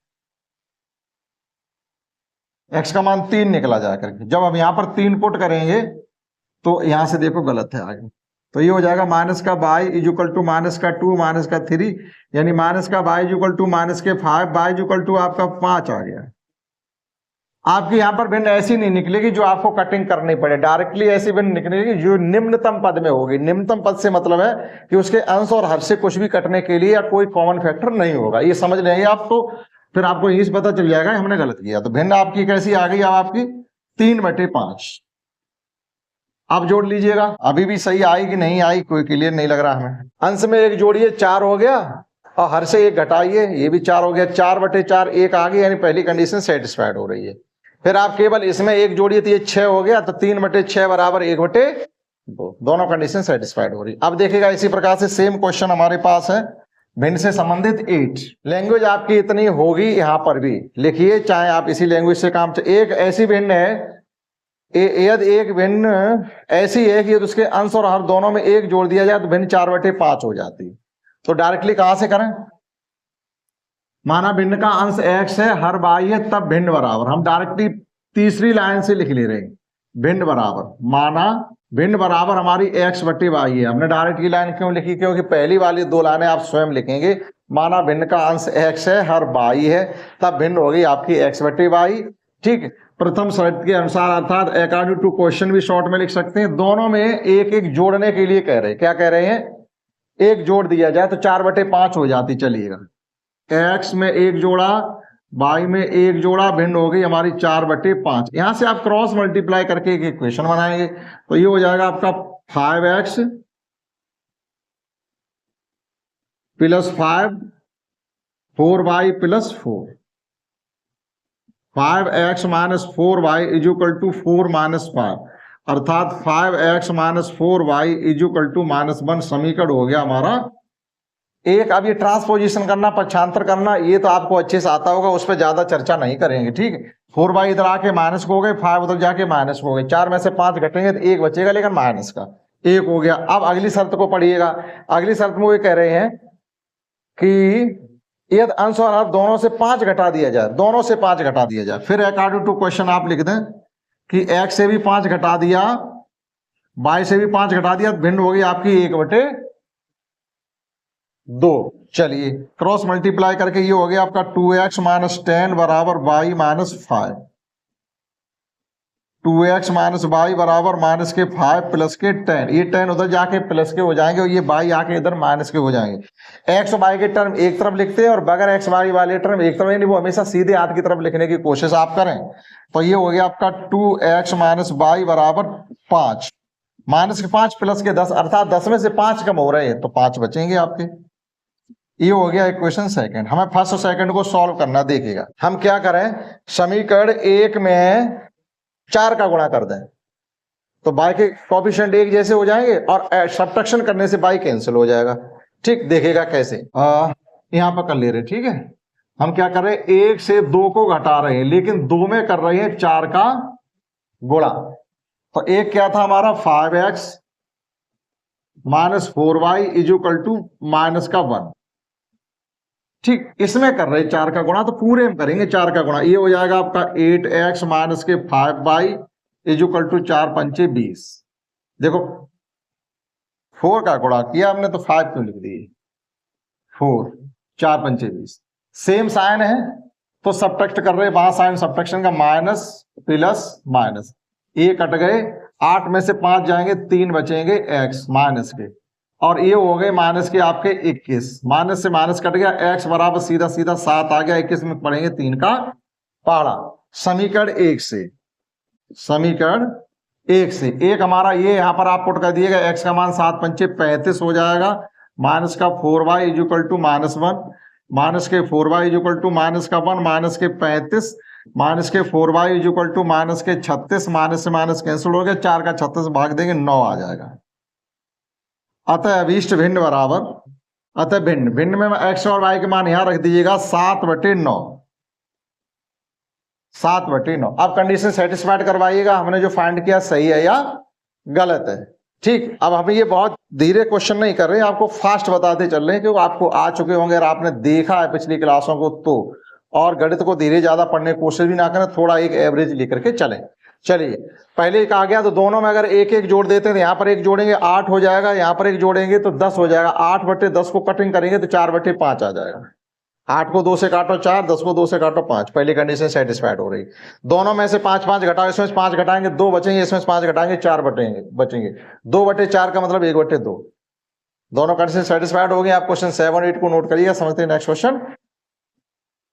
x का मान 3 निकला जा करके। जब हम यहां पर 3 पुट करेंगे तो यहां से देखो गलत है आगे, तो ये हो जाएगा माइनस का y = -2 -3, यानी माइनस का y = -5, y = आपका 5 आ गया। आपकी यहां पर भिन्न ऐसी नहीं निकलेगी जो आपको कटिंग करनी पड़े, डायरेक्टली ऐसी भिन्न निकलेगी जो निम्नतम पद में होगी। निम्नतम पद से मतलब है कि उसके अंश और हर से कुछ भी कटने के लिए या कोई कॉमन फैक्टर नहीं होगा। ये समझ लेंगे आप, तो फिर आपको यही पता चल जाएगा हमने गलत किया। तो भिन्न आपकी कैसी आ गई? अब आपकी 3/5। आप जोड़ लीजिएगा, अभी भी सही आई कि नहीं आई कोई क्लियर नहीं लग रहा हमें। अंश में 1 जोड़िए, 4 हो गया, और हर से 1 घटाइए, ये भी 4 हो गया। 4/4 1 आ गई, यानी पहली कंडीशन सेटिस्फाइड हो रही है। फिर आप केवल इसमें 1 जोड़िए तो ये 6 हो गया, तो 3/6 बराबर 1/2, दोनों कंडीशन सेटिस्फाइड हो रही। अब देखिएगा इसी प्रकार से सेम क्वेश्चन हमारे पास है भिन्न से संबंधित 8। लैंग्वेज आपकी इतनी होगी, यहां पर भी लिखिए, चाहे आप इसी लैंग्वेज से काम। एक ऐसी भिन्न है यदि एक भिन्न ऐसी है कि उसके अंश और हर दोनों में एक जोड़ दिया जाए तो भिन्न 4/5 हो जाती है। तो डायरेक्टली कहां से करें? माना भिन्न का अंश x है, हर y है, तब भिन्न बराबर, हम डायरेक्टली तीसरी लाइन से लिख ले रहे हैं। भिन्न बराबर, माना भिन्न बराबर हमारी x/y है। हमने डायरेक्ट की लाइन क्यों लिखी? क्योंकि पहली वाली दो लाइनें आप स्वयं लिखेंगे। माना भिन्न का अंश x है, हर y है, तब भिन्न होगी आपकी x/y। ठीक, प्रथम शर्त के अनुसार, अर्थात अकॉर्डिंग टू क्वेश्चन भी शॉर्ट में लिख सकते हैं। दोनों में एक एक जोड़ने के लिए कह रहे हैं। क्या कह रहे हैं? एक जोड़ दिया जाए तो 4/5 हो जाती। चलिएगा, x में एक जोड़ा, y में एक जोड़ा, भिन्न हो गई हमारी 4/5। यहां से आप क्रॉस मल्टीप्लाई करके एक इक्वेशन बनाएंगे तो ये हो जाएगा आपका 5x + 5 4y + 4। 5x - 4y = 4 - 5, अर्थात 5x - 4y = -1 समीकरण हो गया हमारा एक। अब ये ट्रांसपोजिशन करना, पक्षांतर करना, ये तो आपको अच्छे से आता होगा, उस पर ज्यादा चर्चा नहीं करेंगे। ठीक, 4y इधर आके माइनस को हो गए, 5 उधर जाके माइनस हो गए, 4 में से 5 घटेंगे तो 1 बचेगा, लेकिन माइनस का 1 हो गया। अब अगली शर्त को पढ़िएगा। अगली शर्त में वो कह रहे हैं कि यदि अंश और हर दोनों से 5 घटा दिया जाए, दोनों से 5 घटा दिया जाए, फिर अकॉर्डिंग टू क्वेश्चन आप लिख दें कि x से भी 5 घटा दिया, y से भी 5 घटा दिया, भिन्न होगी आपकी 1/2। चलिए, क्रॉस मल्टीप्लाई करके ये हो गया आपका 2x - 10 = y - 5। 2x - y बराबर -5 + के 10। ये 10 उधर जाके प्लस के हो जाएंगे और ये y आके इधर माइनस के हो जाएंगे। x और y के टर्म एक तरफ लिखते हैं और बगैर x y वाले टर्म एक तरफ नहीं, वो हमेशा सीधे हाथ की तरफ लिखने की कोशिश आप करें। तो ये हो गया आपका 2x - y बराबर 5, -5 + के 10, अर्थात 10 में से 5 कम हो रहे हैं तो 5 बचेंगे आपके। ये हो गया इक्वेशन सेकंड। हमें फर्स्ट और सेकंड को सॉल्व करना। देखिएगा, हम क्या करें, समीकरण 1 में 4 का गुणा कर दें तो y के कोएफिशिएंट एक जैसे हो जाएंगे और सब्ट्रैक्शन करने से y कैंसिल हो जाएगा। ठीक, देखिएगा कैसे, यहां पर कर ले रहे। ठीक है, हम क्या कर रहे हैं, 1 से 2 को घटा रहे हैं, लेकिन 2 में कर रहे हैं 4 का गुणा। तो एक क्या था हमारा, 5x - 4y = -1। ठीक, इसमें कर रहे हैं 4 का गुणा, तो पूरे में करेंगे 4 का गुणा। ये हो जाएगा आपका 8x - 5y = 4 पंचे 20। देखो 4 का गुणा किया हमने तो 5 क्यों लिख दिए, 4 4 पंचे 20। सेम साइन है तो सब्ट्रैक्ट कर रहे हैं, वहां साइन सब्ट्रैक्शन का, माइनस प्लस माइनस, ये कट गए, 8 में से 5 जाएंगे, 3 बचेंगे x माइनस के, और ये हो गए माइनस के आपके 21। माइनस से माइनस कट गया, x बराबर सीधा सीधा 7 आ गया, 21 में पढ़ेंगे 3 का पहाड़ा। समीकरण 1 से, समीकरण 1 से एक हमारा ये यहां पर आप पुट कर दिएगा, x का मान 7 पंचे 35 हो जाएगा, माइनस का 4y = -1, माइनस के 4y = -1, माइनस के 35, माइनस के 4y = माइनस के 36, माइनस से माइनस कैंसिल हो गया, 4 का 36 भाग देंगे 9 आ जाएगा। अतः अभीष्ट भिन्न बराबर, अतः भिन्न, भिन्न में x और y के मान यहां रख दीजिएगा 7/9, 7/9। अब कंडीशन सेटिस्फाइड करवाइएगा, हमने जो फाइंड किया सही है या गलत है। ठीक, अब हम ये बहुत धीरे क्वेश्चन नहीं कर रहे हैं, आपको फास्ट बताते चल रहे हैं, क्योंकि आपको आ चुके होंगे और आपने देखा है पिछली क्लासों को, तो और गणित को धीरे ज्यादा पढ़ने की कोशिश भी ना करें, थोड़ा एक एवरेज लेकर के चलें। चलिए, पहले कहा गया तो दोनों में अगर एक एक जोड़ देते हैं, यहाँ पर एक जोड़ेंगे 8 हो जाएगा, यहाँ पर एक जोड़ेंगे तो 10 हो जाएगा, 8/10 को कटिंग करेंगे तो 4/5 आ जाएगा। 8 को 2 से काटो 4, 10 को 2 से काटो 5, पहली कंडीशन सेटिस्फाइड हो रही। दोनों में से 5 घटाओ, इसमें से 5 घटाएंगे 2 बचेंगे, इसमें से 5 घटाएंगे 4 बचेंगे। 2/4 का मतलब 1/2। दोनों कंडीशन सेटिस्फाइड हो गई। आप क्वेश्चन 7 8 को नोट करिएगा, समझते हैं। नेक्स्ट क्वेश्चन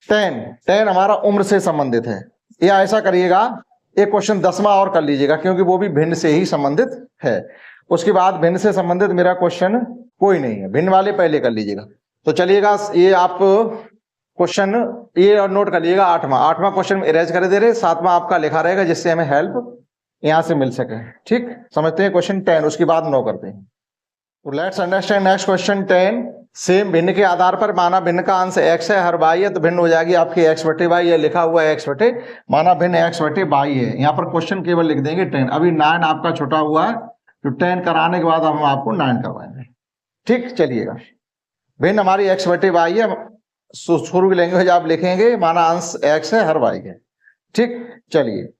10 हमारा उम्र से संबंधित है, या ऐसा करिएगा एक क्वेश्चन 10वां और कर लीजिएगा, क्योंकि वो भी भिन्न से ही संबंधित है। उसके बाद भिन्न से संबंधित मेरा क्वेश्चन कोई नहीं है, भिन्न वाले पहले कर लीजिएगा। तो चलिएगा, ये आप क्वेश्चन ये नोट कर लीजिएगा, 8वां क्वेश्चन इरेज कर दे रहे, 7वां आपका लिखा रहेगा, जिससे हमें हेल्प यहां से मिल सके। ठीक, समझते हैं क्वेश्चन 10, उसके बाद 9 करते हैं। तो let's understand next question 10। Same भिन्न के आधार पर माना भिन्न का अंश x है, हर y है, तो भिन्न हो जाएगी आपकी x बटे y। ये लिखा हुआ है x बटे, माना भिन्न x बटे y है। यहाँ पर क्वेश्चन केवल लिख देंगे 10। अभी 9 आपका छुटा हुआ है, तो 10 कराने के बाद हम आपको 9 करवाएंगे। ठीक, चलिएगा। भिन्न हमारी x बटे y है, शुरू की लैंग्वेज आप लिखेंगे, माना अंश x है, हर y है। ठीक, चलिए।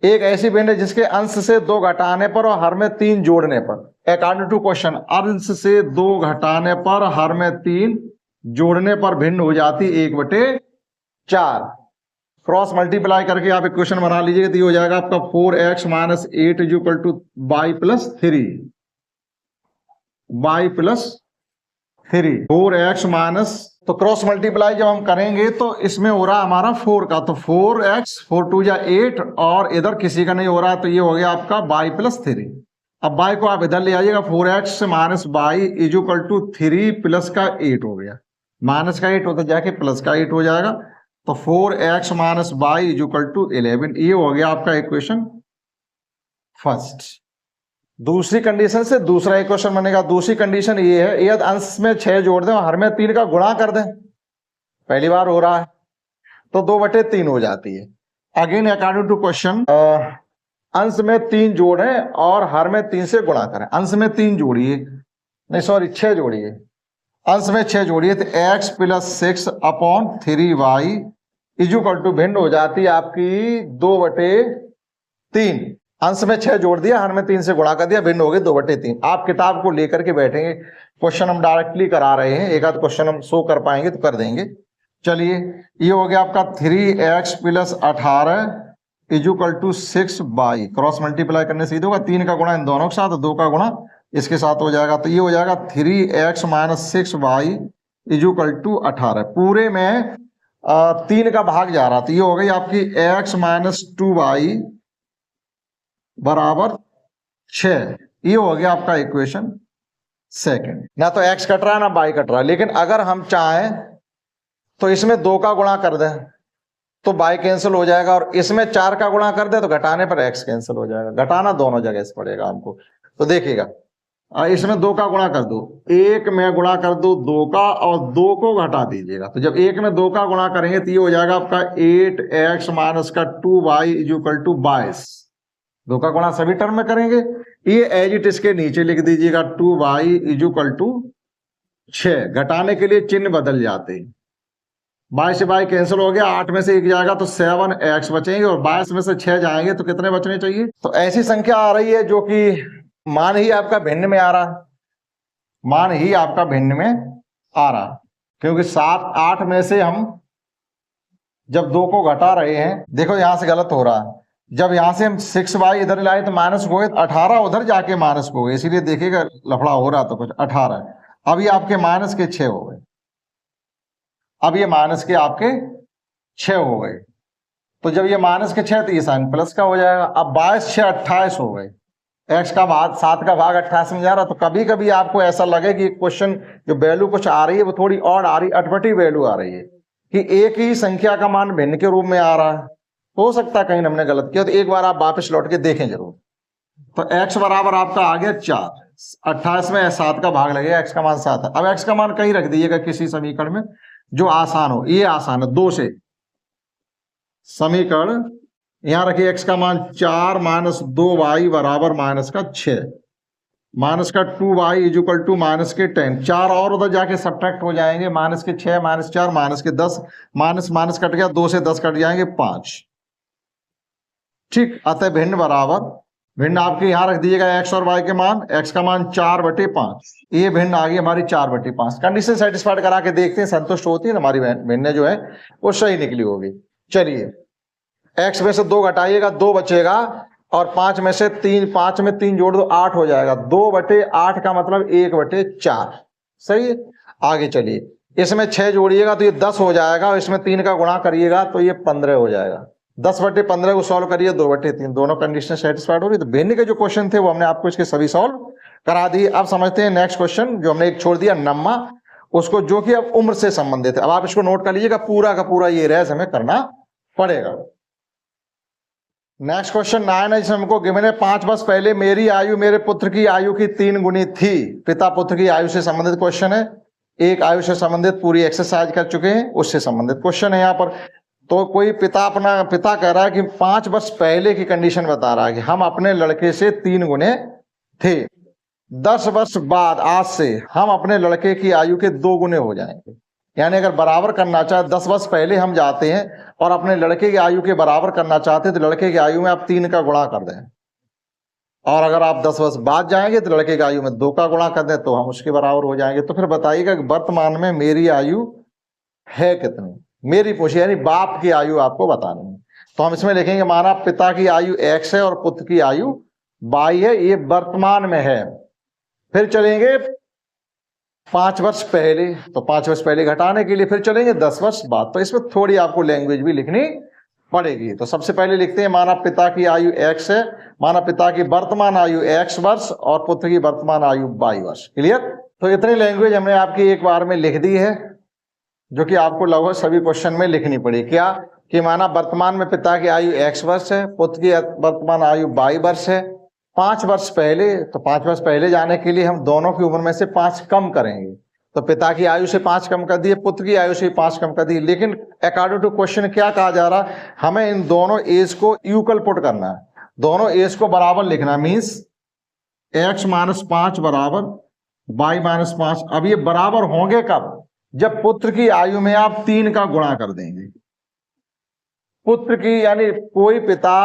एक ऐसी भिन्न जिसके अंश से 2 घटाने पर और हर में 3 जोड़ने पर, अकॉर्डिंग टू क्वेश्चन, अंश से 2 घटाने पर हर में 3 जोड़ने पर भिन्न हो जाती 1/4। क्रॉस मल्टीप्लाई करके आप इक्वेशन बना लीजिएगा, तो ये हो जाएगा आपका 4x - 8 = y + 3। y + 3 4x minus, तो क्रॉस मल्टीप्लाई जब हम करेंगे तो इसमें हो रहा हमारा 4 का, तो 4x 4 2 जा 8, और इधर किसी का नहीं हो रहा, तो ये हो गया आपका y + 3। अब y को आप इधर ले आइएगा, 4x - y = 3 प्लस का 8 हो गया, माइनस का 8 होता जाके प्लस का 8 हो जाएगा, तो 4x - y = 11। ये हो गया आपका इक्वेशन फर्स्ट। दूसरी कंडीशन से दूसरा इक्वेशन बनेगा। दूसरी कंडीशन ये है, यदि अंश में 6 जोड़ दें और हर में 3 का गुणा कर दें, पहली बार हो रहा है, तो 2/3 हो जाती है। अगेन अकॉर्डिंग टू क्वेश्चन, अंश में 3 जोड़ें और हर में 3 से गुणा करें। अंश में 3 जोड़िए, नहीं सॉरी 6 जोड़िए, अंश में 6 जोड़िए, तो x + 6/3y = भिन्न हो जाती है आपकी 2/3। अंश में 6 जोड़ दिया, हर में 3 से गुणा कर दिया, भिन्न हो गए 2/3। आप किताब को लेकर के बैठेंगे, क्वेश्चन हम डायरेक्टली करा रहे हैं, एक आध क्वेश्चन हम शो कर पाएंगे तो कर देंगे। चलिए, ये हो गया आपका 3x + 18 = 6y। क्रॉस मल्टीप्लाई करने से होगा 3 का गुणा इन दोनों के साथ, 2 का गुणा इसके साथ हो जाएगा, तो ये हो जाएगा 3x - 6y = 18। पूरे में 3 का भाग जा रहा, तो ये हो गई आपकी x - 2y = 6। ये हो गया आपका इक्वेशन सेकंड। ना तो x कट रहा है ना y कट रहा है, लेकिन अगर हम चाहें तो इसमें 2 का गुणा कर दें तो y कैंसिल हो जाएगा, और इसमें 4 का गुणा कर दें तो घटाने पर x कैंसिल हो जाएगा। घटाना दोनों जगह से पड़ेगा हमको, तो देखिएगा, इसमें 2 का गुणा कर दो, 1 में गुणा कर दो 2 का, और 2 को घटा दीजिएगा, तो जब 1 में 2 का गुणा करेंगे तो ये हो जाएगा आपका 8x - 2y = 22। 2 का गुणा सभी टर्म में करेंगे, ये एज इट इसके नीचे लिख दीजिएगा, 2y = 6। घटाने के लिए चिन्ह बदल जाते हैं, 22 से y कैंसिल हो गया, 8 में से 1 जाएगा तो 7x बचेंगे, और 22 में से 6 जाएंगे तो कितने बचने चाहिए। तो ऐसी संख्या आ रही है जो कि मान ही आपका भिन्न में आ रहा, मान ही आपका भिन्न में आ रहा, क्योंकि 7 8 में से हम जब 2 को घटा रहे हैं, देखो यहां से गलत हो रहा है, जब यहां से हम 6y इधर लाए तो माइनस हो गए, 18 उधर जाके माइनस हो गए, इसीलिए देखिएगा लफड़ा हो रहा, तो कुछ 18, अब ये आपके माइनस के 6 हो गए, अब ये माइनस के आपके 6 हो गए, तो जब ये माइनस के 6 तो ये साइन प्लस का हो जाएगा। अब 22 6 28 हो गए, x का भाग 7 का भाग 28 में जा रहा, तो कभी कभी आपको ऐसा लगे कि क्वेश्चन जो वैल्यू कुछ आ रही है वो थोड़ी और आ रही, अटपटी वैल्यू आ रही है, कि एक ही संख्या का मान भिन्न के रूप में आ रहा है, हो सकता है कहीं हमने गलत किया, तो एक बार आप वापस लौट के देखें जरूर। तो x बराबर आपका आ गया 4, 28 में 7 का भाग लगेगा, x का मान 7 है। अब x का मान कहीं रख दीजिएगा किसी समीकरण में जो आसान हो, ये आसान है, 2 से समीकरण यहां रखिए, x का मान 4 - 2y = -6, -2y = -10। 4 और उधर जाके सब्ट्रैक्ट हो जाएंगे, -6 -4 -10, माइनस कट गया, 2 से 10 कट जाएंगे 5। ठीक, अतः भिन्न बराबर, भिन्न आपके यहां रख दीजिएगा x और y के मान, x का मान 4/5, ये भिन्न आ गई हमारी 4/5। कंडीशन सेटिस्फाइड करा के देखते हैं, संतुष्ट होती है तो हमारी भिन्न जो है वो सही निकली होगी। चलिए, x में से 2 घटाइएगा, 2 बचेगा, और 5 में से 3, 5 में 3 जोड़ दो 8 हो जाएगा, 2/8 का मतलब 1/4। सही है, आगे चलिए, इसमें 6 जोड़िएगा तो ये 10 हो जाएगा, और इसमें 3 का गुणा करिएगा तो ये 15 हो जाएगा। 10/15 को सॉल्व करिए, 2/3, दोनों कंडीशन सेटिस्फाइड हो रही। तो भिन्न के जो क्वेश्चन थे वो हमने आपको इसके सभी सॉल्व करा दिए। अब समझते हैं नेक्स्ट क्वेश्चन जो हमने एक छोड़ दिया नम्मा, उसको, जो कि अब उम्र से संबंधित है। अब आप इसको नोट कर लीजिएगा, पूरा का पूरा ये रेस हमें करना पड़ेगा। नेक्स्ट क्वेश्चन 9 है, जिसमें हमको गिवन है 5 वर्ष पहले मेरी आयु मेरे पुत्र की आयु की 3 गुनी थी। पिता पुत्र की आयु से संबंधित क्वेश्चन है। एक आयु से संबंधित पूरी एक्सरसाइज कर चुके हैं, उससे संबंधित क्वेश्चन है यहाँ पर। तो कोई पिता कह रहा है कि 5 वर्ष पहले की कंडीशन बता रहा है कि हम अपने लड़के से 3 गुने थे, 10 वर्ष बाद आज से हम अपने लड़के की आयु के 2 गुने हो जाएंगे। यानी अगर बराबर करना चाहे, 10 वर्ष पहले हम जाते हैं और अपने लड़के की आयु के बराबर करना चाहते हैं तो लड़के की आयु में आप 3 का गुणा कर दें, और अगर आप 10 वर्ष बाद जाएंगे तो लड़के की आयु में 2 का गुणा कर दें तो हम उसके बराबर हो जाएंगे। तो फिर बताइएगा कि वर्तमान में मेरी आयु है कितनी, मेरी पूछी, यानी बाप की आयु आपको बतानी है। तो हम इसमें लिखेंगे माना पिता की आयु x है और पुत्र की आयु y है, ये वर्तमान में है। फिर चलेंगे 5 वर्ष पहले, तो 5 वर्ष पहले घटाने के लिए फिर चलेंगे 10 वर्ष बाद। तो इसमें थोड़ी आपको लैंग्वेज भी लिखनी पड़ेगी। तो सबसे पहले लिखते हैं माना पिता की आयु x है, माना पिता की वर्तमान आयु x वर्ष और पुत्र की वर्तमान आयु y वर्ष। क्लियर? तो इतनी लैंग्वेज हमने आपकी एक बार में लिख दी है, जो कि आपको लगभग सभी क्वेश्चन में लिखनी पड़ी। क्या कि माना वर्तमान में पिता की आयु x वर्ष है, पुत्र की वर्तमान आयु y वर्ष है। 5 वर्ष पहले, तो 5 वर्ष पहले जाने के लिए हम दोनों की उम्र में से 5 कम करेंगे। तो पिता की आयु से 5 कम कर दिए, पुत्र की आयु से 5 कम कर दिए। लेकिन अकॉर्डिंग टू क्वेश्चन क्या कहा जा रहा है, हमें इन दोनों एज को इक्वल पुट करना है, दोनों एज को बराबर लिखना। मीन्स x - 5 बराबर y - 5। अब ये बराबर होंगे कब? जब पुत्र की आयु में आप 3 का गुणा कर देंगे। पुत्र की, यानी कोई पिता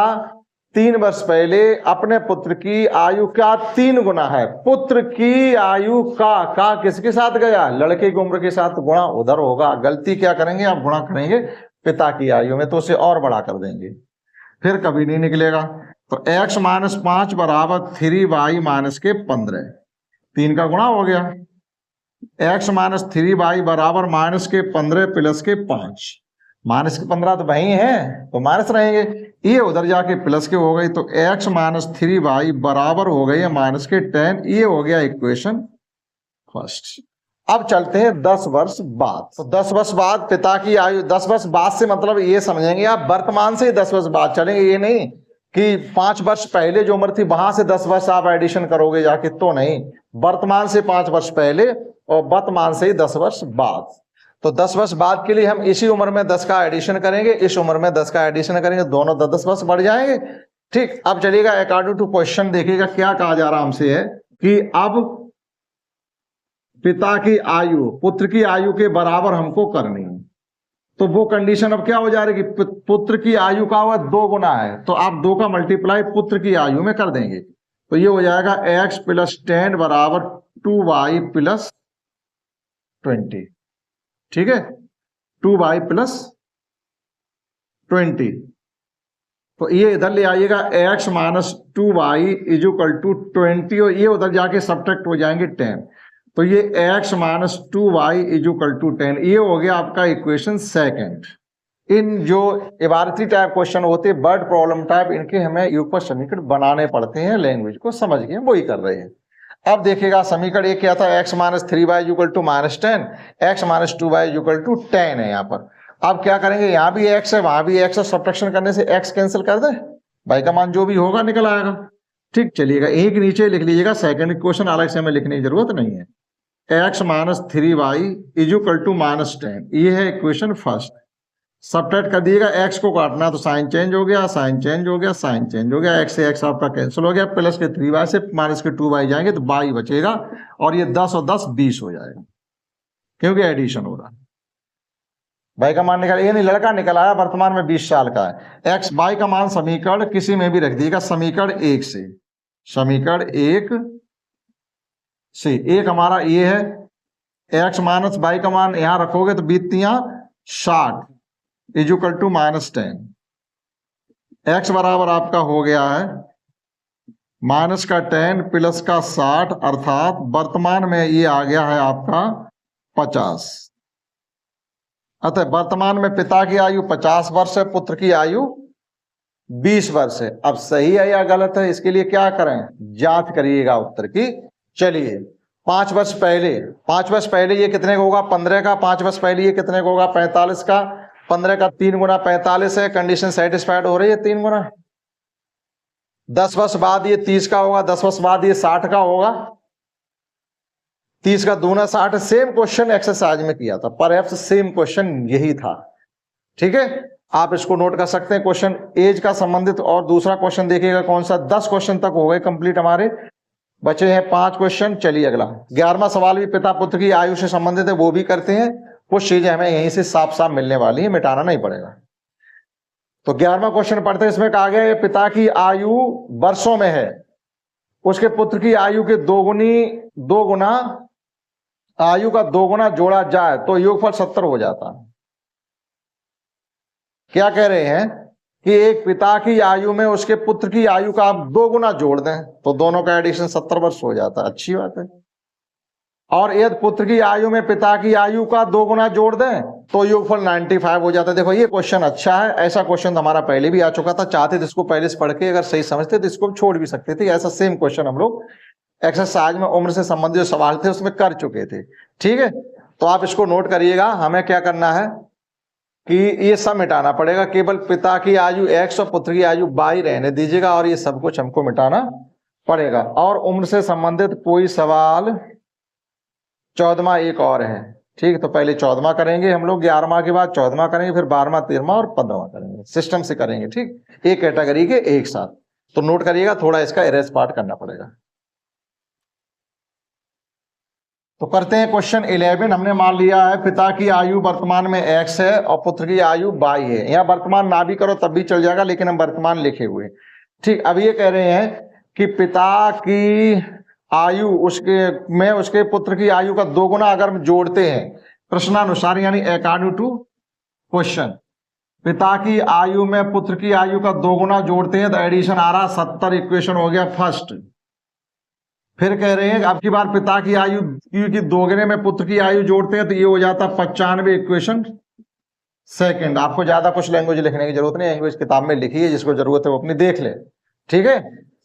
3 वर्ष पहले अपने पुत्र की आयु का 3 गुना है, पुत्र की आयु का किसके साथ गया? लड़के की उम्र के साथ गुणा उधर होगा। गलती क्या करेंगे आप? गुणा करेंगे पिता की आयु में, तो उसे और बड़ा कर देंगे, फिर कभी नहीं निकलेगा। तो x - 5 बराबर 3y - 15, 3 का गुणा हो गया। x - 3y बराबर -15 + 5, -15 तो वही है तो माइनस रहेंगे, ये उधर जाके प्लस के हो गई। तो x - 3y बराबर हो गई है -10। ये हो गया इक्वेशन फर्स्ट। अब चलते हैं 10 वर्ष बाद। तो 10 वर्ष बाद पिता की आयु, 10 वर्ष बाद से मतलब ये समझेंगे आप वर्तमान से ही 10 वर्ष बाद चलेंगे। ये नहीं कि 5 वर्ष पहले जो उम्र थी वहां से 10 वर्ष आप एडिशन करोगे जाके, तो नहीं, वर्तमान से 5 वर्ष पहले और वर्तमान से ही 10 वर्ष बाद। तो 10 वर्ष बाद के लिए हम इसी उम्र में 10 का एडिशन करेंगे, इस उम्र में 10 का एडिशन करेंगे, दोनों 10 वर्ष बढ़ जाएंगे। ठीक, अब चलिएगा अकॉर्डिंग टू क्वेश्चन देखिएगा क्या कहा जा रहा हमसे है कि अब पिता की आयु पुत्र की आयु के बराबर हमको करनी है। तो वो कंडीशन अब क्या हो जा रही है कि पुत्र की आयु का हुआ 2 गुना है, तो आप 2 का मल्टीप्लाई पुत्र की आयु में कर देंगे। तो ये हो जाएगा x + 10 बराबर 2y + 20। ठीक है, 2y + 20। तो ये इधर ले आइएगा, x - 2y = 20, और ये उधर जाके सब्ट्रैक्ट हो जाएंगे 10। तो ये x - 2y = 10, ये हो गया आपका इक्वेशन सेकंड। इन जो इबारती टाइप क्वेश्चन होते हैं, वर्ड प्रॉब्लम टाइप, इनके हमें युगपत समीकरण बनाने पड़ते हैं, लैंग्वेज को समझ के वही कर रहे हैं। अब देखिएगा समीकरण एक क्या था, x - 3y = -10, x - 2y = 10 है यहाँ पर। अब क्या करेंगे, यहाँ भी x है वहां भी x है, सब्ट्रैक्शन करने से x कैंसिल कर दे, y का मान जो भी होगा निकल आएगा। ठीक, चलिएगा एक नीचे लिख लीजिएगा, सेकंड इक्वेशन अलग से हमें लिखने की जरूरत नहीं है। x - 3y = -10, ये है इक्वेशन फर्स्ट। सब्ट्रैक्ट कर दिएगा, x को काटना तो साइन चेंज हो गया, साइन चेंज हो गया, साइन चेंज हो गया, x से x आपका कैंसिल हो गया, प्लस के 3y से माइनस के 2y जाएंगे तो y बचेगा, और ये 10 और 10 20 हो जाएगा, क्योंकि एडिशन हो रहा है। y का मान निकल, ये नहीं लड़का निकल आया, वर्तमान में 20 साल का है। x y का मान समीकरण किसी में भी रख दिएगा, समीकरण 1 से, समीकरण 1 से, एक हमारा ये है, x - y का मान यहां रखोगे तो बीतियां 60 = -10। x बराबर आपका हो गया है -10 प्लस का 60, अर्थात वर्तमान में ये आ गया है आपका 50। अतः वर्तमान में पिता की आयु 50 वर्ष है, पुत्र की आयु 20 वर्ष है। अब सही है या गलत है, इसके लिए क्या करें, जांच करिएगा उत्तर की। चलिए 5 वर्ष पहले, 5 वर्ष पहले ये कितने का होगा, 15 का। 5 वर्ष पहले ये कितने का होगा, 45 का। 15 का 3 गुना 45 है, कंडीशन सेटिस्फाइड हो रही है 3 गुना। 10 वर्ष बाद ये 30 का होगा, 10 वर्ष बाद ये 60 का होगा। 30 का दूना 60। सेम क्वेश्चन एक्सरसाइज में किया था, परहैप्स सेम क्वेश्चन यही था। ठीक है, आप इसको नोट कर सकते हैं। क्वेश्चन एज का संबंधित और दूसरा क्वेश्चन देखिएगा कौन सा। 10 क्वेश्चन तक हो गए कंप्लीट हमारे, बचे हैं 5 क्वेश्चन। चलिए अगला 11वां सवाल भी पिता पुत्र की आयु से संबंधित है, वो भी करते हैं। कुछ चीजें हमें यहीं से साफ साफ मिलने वाली है, मिटाना नहीं पड़ेगा। तो 11वां क्वेश्चन पढ़ते हैं। इसमें कहा गया है पिता की आयु वर्षों में है, उसके पुत्र की आयु के दो गुना आयु का 2 गुना जोड़ा जाए तो योगफल 70 हो जाता है। क्या कह रहे हैं कि एक पिता की आयु में उसके पुत्र की आयु का आप 2 गुना जोड़ दें तो दोनों का एडिशन 70 वर्ष हो जाता है। अच्छी बात है। और यदि पुत्र की आयु में पिता की आयु का 2 गुना जोड़ दें तो योगफल 95 हो जाता है। देखो ये क्वेश्चन अच्छा है, ऐसा क्वेश्चन हमारा पहले भी आ चुका था। चाहते थे इसको पहले से पढ़ के अगर सही समझते तो इसको छोड़ भी सकते थे। ऐसा सेम क्वेश्चन हम लोग एक्सरसाइज में उम्र से संबंधित जो सवाल थे उसमें कर चुके थे। ठीक है, तो आप इसको नोट करिएगा। हमें क्या करना है कि ये सब मिटाना पड़ेगा, केवल पिता की आयु x और पुत्र की आयु y रहने दीजिएगा, और ये सब कुछ हमको मिटाना पड़ेगा। और उम्र से संबंधित कोई सवाल 14वां एक और है। ठीक, तो पहले 14वां करेंगे हम लोग, 11वां के बाद 14वां करेंगे, फिर 12वां 13वां और 15वां करेंगे, सिस्टम से करेंगे। ठीक, एक कैटेगरी के एक साथ। तो नोट करिएगा, थोड़ा इसका एरेस पार्ट करना पड़ेगा। तो करते हैं क्वेश्चन 11। हमने मान लिया है पिता की आयु वर्तमान में x है और पुत्र की आयु y है। यहाँ वर्तमान ना भी करो तब भी चल जाएगा, लेकिन हम वर्तमान लिखे हुए। ठीक, अब ये कह रहे हैं कि पिता की आयु उसके पुत्र की आयु का 2 गुना अगर हम जोड़ते हैं प्रश्नानुसार, यानी अकॉर्डिंग टू क्वेश्चन, पिता की आयु में पुत्र की आयु का 2 गुना जोड़ते हैं तो एडिशन आ रहा 70। इक्वेशन हो गया फर्स्ट। फिर कह रहे हैं अब की बार पिता की आयु की 2 गुने में पुत्र की आयु जोड़ते हैं तो ये हो जाता 95। Equation second. आपको ज्यादा कुछ लैंग्वेज लिखने की जरूरत नहीं, लैंग्वेज किताब में लिखी है, जिसको जरूरत है वो अपनी देख ले। ठीक है,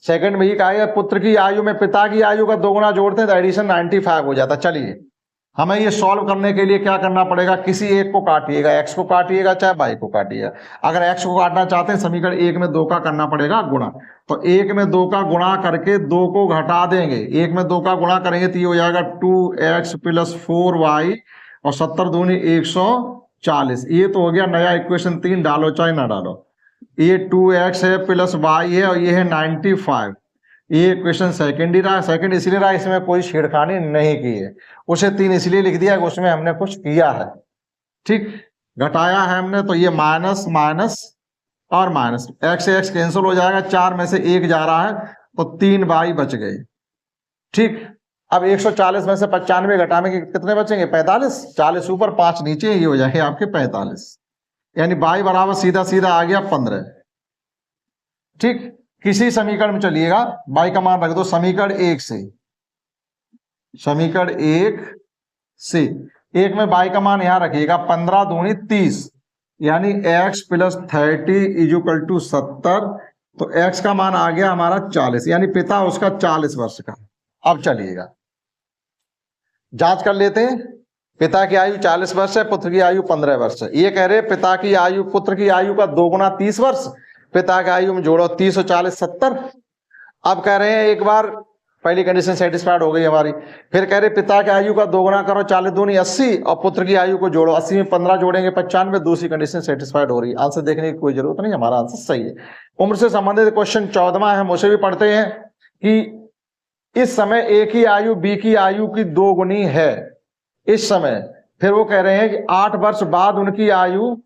सेकंड में ये कहा है पुत्र की आयु में पिता की आयु का 2 गुना जोड़ते हैं तो एडिशन 95 हो जाता। चलिए हमें ये सॉल्व करने के लिए क्या करना पड़ेगा, किसी एक को काटिएगा, x को काटिएगा चाहे y को काटिएगा। अगर x को काटना चाहते हैं समीकरण 1 में 2 का करना पड़ेगा गुणा, तो 1 में 2 का गुणा करके 2 को घटा देंगे। 1 में 2 का गुणा करेंगे तो ये हो जाएगा 2x + 4y और 70 दूनी 140। ये तो हो गया नया इक्वेशन 3। डालो चाहे ना डालो, ये 2x है प्लस y है और ये है 95। ये इक्वेशन सेकंड ही रहा। सेकंड इसलिए रहा इसमें कोई छेड़खानी नहीं की है, उसे 3 इसलिए लिख दिया उसमें हमने कुछ किया है। ठीक, घटाया है हमने, तो ये माइनस माइनस और माइनस, x से x कैंसिल हो जाएगा, 4 में से 1 जा रहा है तो 3 y बच गए। ठीक, अब 140 में से 95 घटाने के कितने बचेंगे, 45। 40 ऊपर 5 नीचे, ये हो जाएंगे आपके 45, यानी y बराबर सीधा सीधा आ गया 15। ठीक, किसी समीकरण में चलिएगा y का मान रख दो समीकरण 1 से। समीकरण 1 से 1 में y का मान यहां रखिएगा 15 दूनी 30, यानी x + 30 = 70। तो x का मान आ गया हमारा 40, यानी पिता उसका 40 वर्ष का। अब चलिएगा जांच कर लेते हैं। पिता की आयु 40 वर्ष है, पुत्र की आयु 15 वर्ष है। ये कह रहे हैं पिता की आयु पुत्र की आयु का 2 गुना 30 वर्ष। पिता की आयु में जोड़ो 30 और 40 70। अब कह रहे हैं एक बार पहली कंडीशन सेटिस्फाइड हो गई हमारी। फिर कह रहे पिता की आयु का 2 गुना करो, 40 दूनी 80 और पुत्र की आयु को जोड़ो, 80 में 15 जोड़ेंगे 95। दूसरी कंडीशन सेटिस्फाइड हो रही है। आंसर देखने की कोई जरूरत नहीं, हमारा आंसर सही है। उम्र से संबंधित क्वेश्चन 14वां है, हम उसे भी पढ़ते हैं कि इस समय ए की आयु बी की आयु की 2 गुनी है इस समय। फिर वो कह रहे हैं कि 8 वर्ष बाद उनकी आयु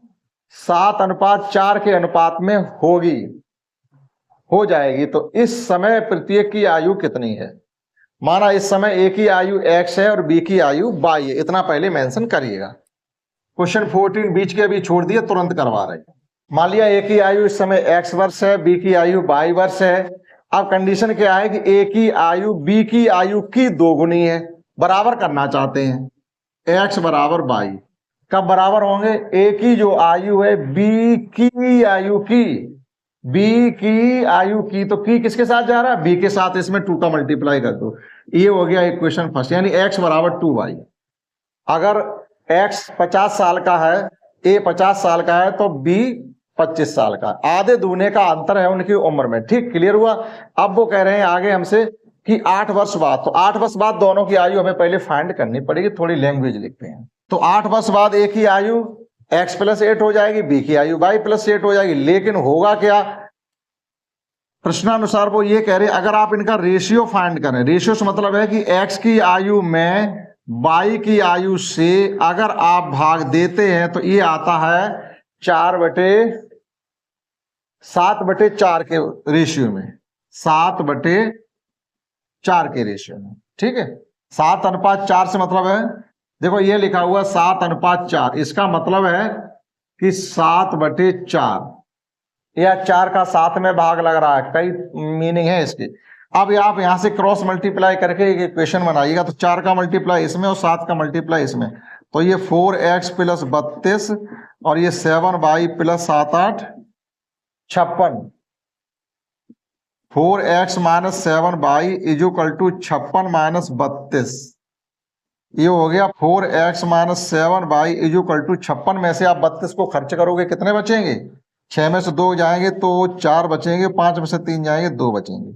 7:4 के अनुपात में हो जाएगी, तो इस समय प्रत्येक की आयु कितनी है। माना इस समय ए की आयु x है और बी की आयु y है, इतना पहले मेंशन करिएगा। क्वेश्चन 14 बीच के अभी छोड़ दिए, तुरंत करवा रहे हैं। मान लिया ए की आयु इस समय x वर्ष है, बी की आयु y वर्ष है। अब कंडीशन क्या है कि ए की आयु बी की आयु की 2 गुनी है, बराबर करना चाहते हैं। x बराबर y कब बराबर होंगे, ए की जो आयु है बी की आयु की, बी की आयु की, तो की किसके साथ जा रहा है, बी के साथ। इसमें 2 का मल्टीप्लाई कर दो, ये हो गया इक्वेशन फर्स्ट, यानी x बराबर 2y। अगर x 50 साल का है, a 50 साल का है, तो b 25 साल का। आधे दूने का अंतर है उनकी उम्र में। ठीक, क्लियर हुआ। अब वो कह रहे हैं आगे हमसे कि 8 वर्ष बाद, तो 8 वर्ष बाद दोनों की आयु हमें पहले फाइंड करनी पड़ेगी, थोड़ी लैंग्वेज लिखते हैं। तो 8 वर्ष बाद एक की आयु x + 8 हो जाएगी, b की आयु y + 8 हो जाएगी। लेकिन होगा क्या, प्रश्नानुसार वो ये कह रहे हैं अगर आप इनका रेशियो फाइंड करें, रेशियो से मतलब है कि x की आयु में y की आयु से अगर आप भाग देते हैं तो ये आता है 7/4 के रेशियो में, 7/4 के रेशियो में, ठीक है। 7:4 से मतलब है, देखो ये लिखा हुआ 7:4, इसका मतलब है कि 7/4 या 4 का 7 में भाग लग रहा है, कई मीनिंग है इसके। अब आप यहां से क्रॉस मल्टीप्लाई करके एक इक्वेशन बनाइएगा, तो 4 का मल्टीप्लाई इसमें और 7 का मल्टीप्लाई इसमें, तो ये 4x + 32 और ये 7y + 7 8 56, 4x - 7y = 56 - 32, ये हो गया 4x - 7y = 56 में से आप 32 को खर्च करोगे, कितने बचेंगे, 6 में से 2 जाएंगे तो 4 बचेंगे, 5 में से 3 जाएंगे 2 बचेंगे,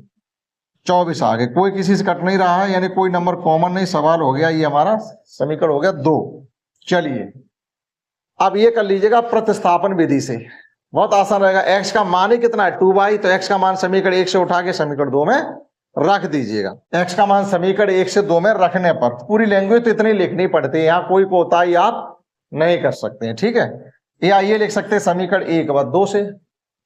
24 आ गए। कोई किसी से कट नहीं रहा है, यानी कोई नंबर कॉमन नहीं, सवाल हो गया, ये हमारा समीकरण हो गया 2। चलिए अब ये कर लीजिएगा प्रतिस्थापन विधि से, बहुत आसान रहेगा। x का मान ही कितना है 2y, तो x का मान समीकरण 1 से उठा के समीकरण 2 में रख दीजिएगा। x का मान समीकरण 1 से 2 में रखने पर पूरी लैंग्वेज तो इतनी लिखनी पड़ती है, यहाँ कोई कोताही आप नहीं कर सकते हैं, ठीक है। या ये लिख सकते हैं समीकरण 1 + 2 से,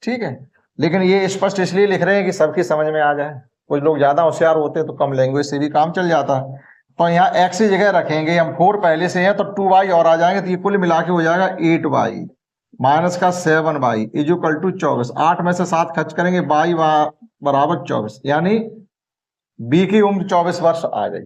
ठीक है, लेकिन ये स्पष्ट इसलिए लिख रहे हैं कि सबकी समझ में आ जाए। कुछ लोग ज्यादा होशियार होते हैं तो कम लैंग्वेज से भी काम चल जाता है। तो यहाँ x की जगह रखेंगे हम 4 पहले से है, तो 2y और आ जाएंगे, तो ये कुल मिला के हो जाएगा 8y - 7y = 24। 8 में से 7 खर्च करेंगे, y = 24, यानी b की उम्र 24 वर्ष आ गई,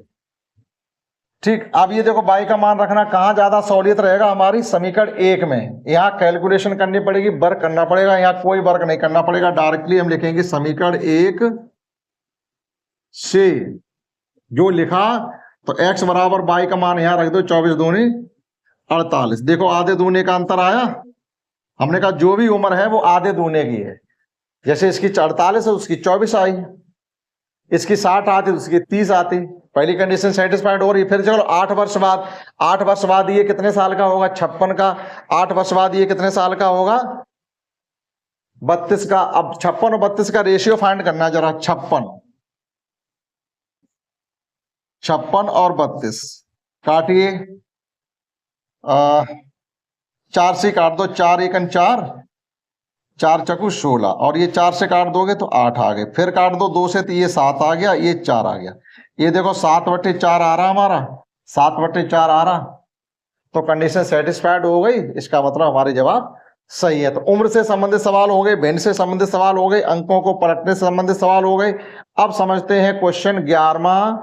ठीक। अब ये देखो y का मान रखना कहाँ ज्यादा सहूलियत रहेगा, हमारी समीकरण 1 में। यहाँ कैलकुलेशन करनी पड़ेगी, वर्क करना पड़ेगा, यहाँ कोई वर्क नहीं करना पड़ेगा, डायरेक्टली हम लिखेंगे समीकरण 1 से जो लिखा, तो x बराबर y का मान यहां रख दो, 24 दूनी 48। देखो आधे दूने का अंतर आया, हमने कहा जो भी उम्र है वो आधे दूने की है, जैसे इसकी 48 है उसकी 24 आई, इसकी 60 आती तो उसकी 30 आती, पहली कंडीशन सेटिस्फाइड हो रही। फिर चलो 8 वर्ष बाद, 8 वर्ष बाद ये कितने साल का होगा, 56 का। 8 वर्ष बाद ये कितने साल का होगा, 32 का। अब 56 और 32 का रेशियो फाइंड करना जरा, 56 और 32 काटिए, 4 से काट दो, 4 × 4, 4 × 16, और ये 4 से काट दोगे तो 8 आ गए। फिर काट दो 2 से, तो ये 7 आ गया, ये 4 आ गया। ये देखो 7/4 आ रहा हमारा, 7/4 आ रहा, तो कंडीशन सेटिस्फाइड हो गई, इसका मतलब हमारे जवाब सही है। तो उम्र से संबंधित सवाल हो गए, भिन्न से संबंधित सवाल हो गए, अंकों को पलटने से संबंधित सवाल हो गए। अब समझते हैं क्वेश्चन 11वां,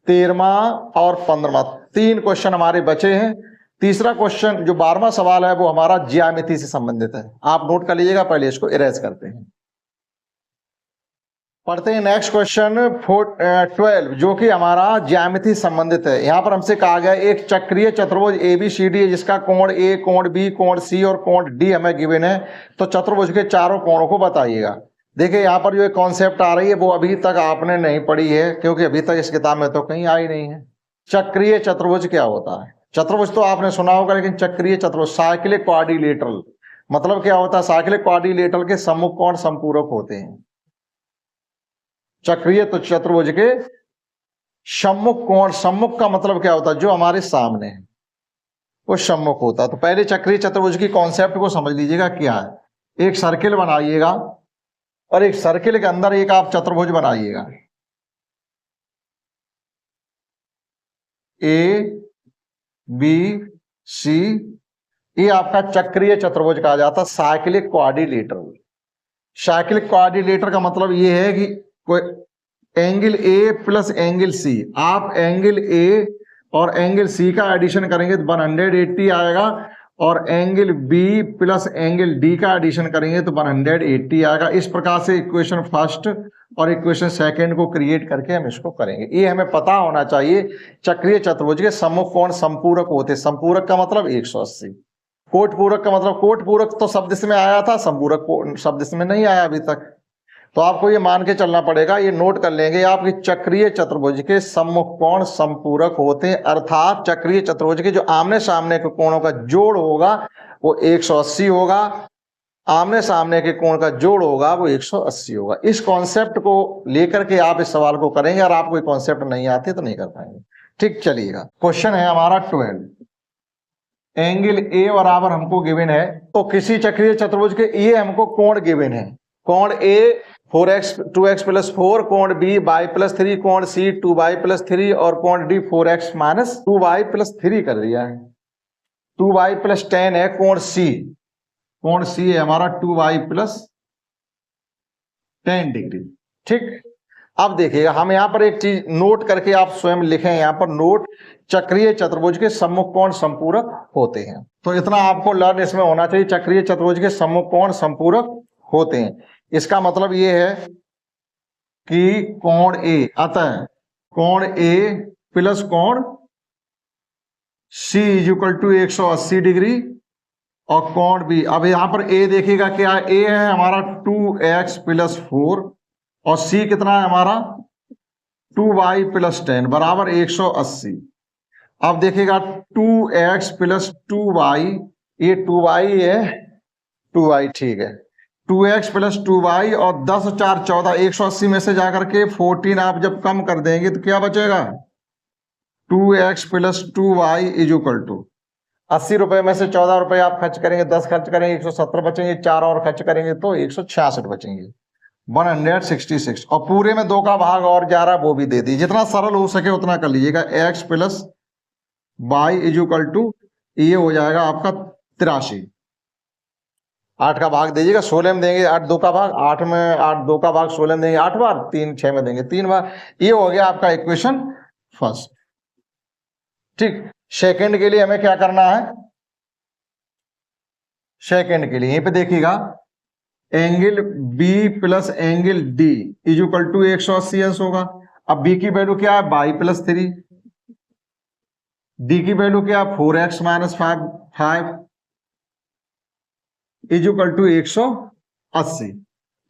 13वां और 15वां, 3 क्वेश्चन हमारे बचे हैं। तीसरा क्वेश्चन जो 12वां सवाल है वो हमारा ज्यामिति से संबंधित है, आप नोट कर लीजिएगा, पहले इसको इरेज करते हैं। पढ़ते हैं नेक्स्ट क्वेश्चन 12 जो कि हमारा ज्यामिति संबंधित है। यहां पर हमसे कहा गया एक चक्रीय चतुर्भुज ABCD है जिसका कोण A, कोण B, कोण C और कोण D हमें गिवन है, तो चतुर्भुज के चारों कोणों को बताइएगा। देखिए यहाँ पर जो कॉन्सेप्ट आ रही है वो अभी तक आपने नहीं पढ़ी है, क्योंकि अभी तक इस किताब में तो कहीं आई नहीं है। चक्रीय चतुर्भुज क्या होता है, चतुर्भुज तो आपने सुना होगा, लेकिन चक्रीय चतुर्भुज साइक्लिक क्वाड्रिलेटरल मतलब क्या होता है, साइक्लिक क्वाड्रिलेटरल के सम्मुख कोण समपूरक होते हैं। चक्रीय तो चतुर्भुज के सम्मुख कोण, सम्मुख का मतलब क्या होता है, जो हमारे सामने है वो सम्मुख होता है। तो पहले चक्रीय चतुर्भुज की कॉन्सेप्ट को समझ लीजिएगा क्या है। एक सर्किल बनाइएगा और एक सर्किल के अंदर एक आप चतुर्भुज बनाइएगा, ABC, ये आपका चक्रीय चतुर्भुज कहा जाता है, साइक्लिक क्वाड्रिलेटरल। साइक्लिक क्वाड्रिलेटर का मतलब ये है कि कोई angle A plus angle C, आप एंगल A और एंगल C का एडिशन करेंगे तो 180 आएगा, और angle B plus angle D का एडिशन करेंगे तो 180 आएगा। इस प्रकार से इक्वेशन फर्स्ट और इक्वेशन सेकंड को क्रिएट करके हम इसको करेंगे। ये हमें पता होना चाहिए। चक्रीय चतुर्भुज के सम्मुख कोण समपूरक होते हैं। समपूरक का मतलब 180, कोट पूरक का मतलब, कोट पूरक तो शब्द इसमें आया था, समपूरक शब्द इसमें नहीं आया अभी तक। तो आपको ये मान के चलना पड़ेगा, ये नोट कर लेंगे आपकी चक्रीय चतुर्भुज के सम्मुख कोण समपूरक होते हैं, अर्थात चक्रीय चतुर्भुज के जो आमने सामने के कोणों का जोड़ होगा वो 180 होगा, आमने सामने के कोण का जोड़ होगा वो 180 होगा। इस कॉन्सेप्ट को लेकर के आप इस सवाल को करेंगे, और आपको कॉन्सेप्ट नहीं आते तो नहीं कर पाएंगे। ठीक, चलिएगा क्वेश्चन है हमारा 12। एंगल ए बराबर हमको गिवन है, तो किसी चक्रीय चतुर्भुज के ये हमको कोण गिवन है, कोण ए 4x 2x + 4, कोण बी y + 3, कोण सी 2y + 3 और कोण डी 4x - 2y + 3 कर दिया है। 2y + 10 है कोण सी, कोण सी है हमारा 2y + 10 डिग्री। ठीक, अब देखिएगा हम यहां पर एक चीज नोट करके आप स्वयं लिखें, यहां पर नोट, चक्रीय चतुर्भुज के सम्मुख कोण समपूरक होते हैं। तो इतना आपको लर्न इसमें होना चाहिए, चक्रीय चतुर्भुज के सम्मुख कोण समपूरक होते हैं। इसका मतलब ये है कि कोण ए, अतः कोण ए प्लस कोण सी = 180 डिग्री, और कोण बी, अब यहां पर ए देखिएगा क्या, ए है हमारा 2x + 4 और सी कितना है हमारा 2y + 10 बराबर 180। अब देखिएगा 2x + 2y, ये 2y है, 2y ठीक है, 2x + 2y और 10 और 4 14, 180 में से जाकर के 14 आप जब कम कर देंगे तो क्या बचेगा, 2x + 2y = 80 रुपए में से 14 रुपए आप खर्च करेंगे, 10 खर्च करेंगे 170 बचेंगे, 4 और खर्च करेंगे तो 166 बचेंगे, 166। और पूरे में 2 का भाग और जा रहा वो भी दे दीजिए, जितना सरल हो सके उतना कर लीजिएगा। x + y = ये हो जाएगा आपका 83। 8 का भाग दीजिएगा, 16 में देंगे, 8 2 का भाग 8 में, 8 2 का भाग 16 में देंगे 8 बार, 3 6 में देंगे 3 बार। ये हो गया आपका इक्वेशन फर्स्ट। ठीक, सेकंड के लिए हमें क्या करना है, सेकंड के लिए यहीं पे देखिएगा, angle B plus angle D = 180 अंश होगा। अब बी की वैल्यू क्या है, y + 3, डी की वैल्यू क्या है 4x - 5 = 180।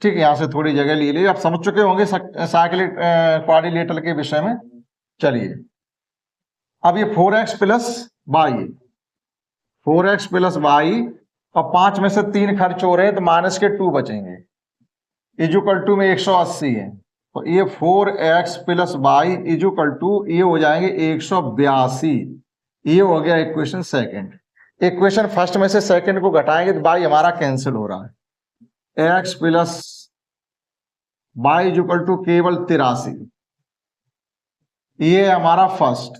ठीक है, यहां से थोड़ी जगह ले लीजिए, आप समझ चुके होंगे साइक्लिक क्वाड्रिलेटरल के विषय में। चलिए, अब ये 4x + y, 4x + y और 5 में से 3 खर्च हो रहे हैं तो -2 बचेंगे, = में 180 है, तो ये 4x + y = ये हो जाएंगे 182। ये हो गया इक्वेशन सेकंड। इक्वेशन फर्स्ट में से सेकंड को घटाएंगे तो y हमारा कैंसिल हो रहा है, x + y = केवल 83। ये हमारा फर्स्ट,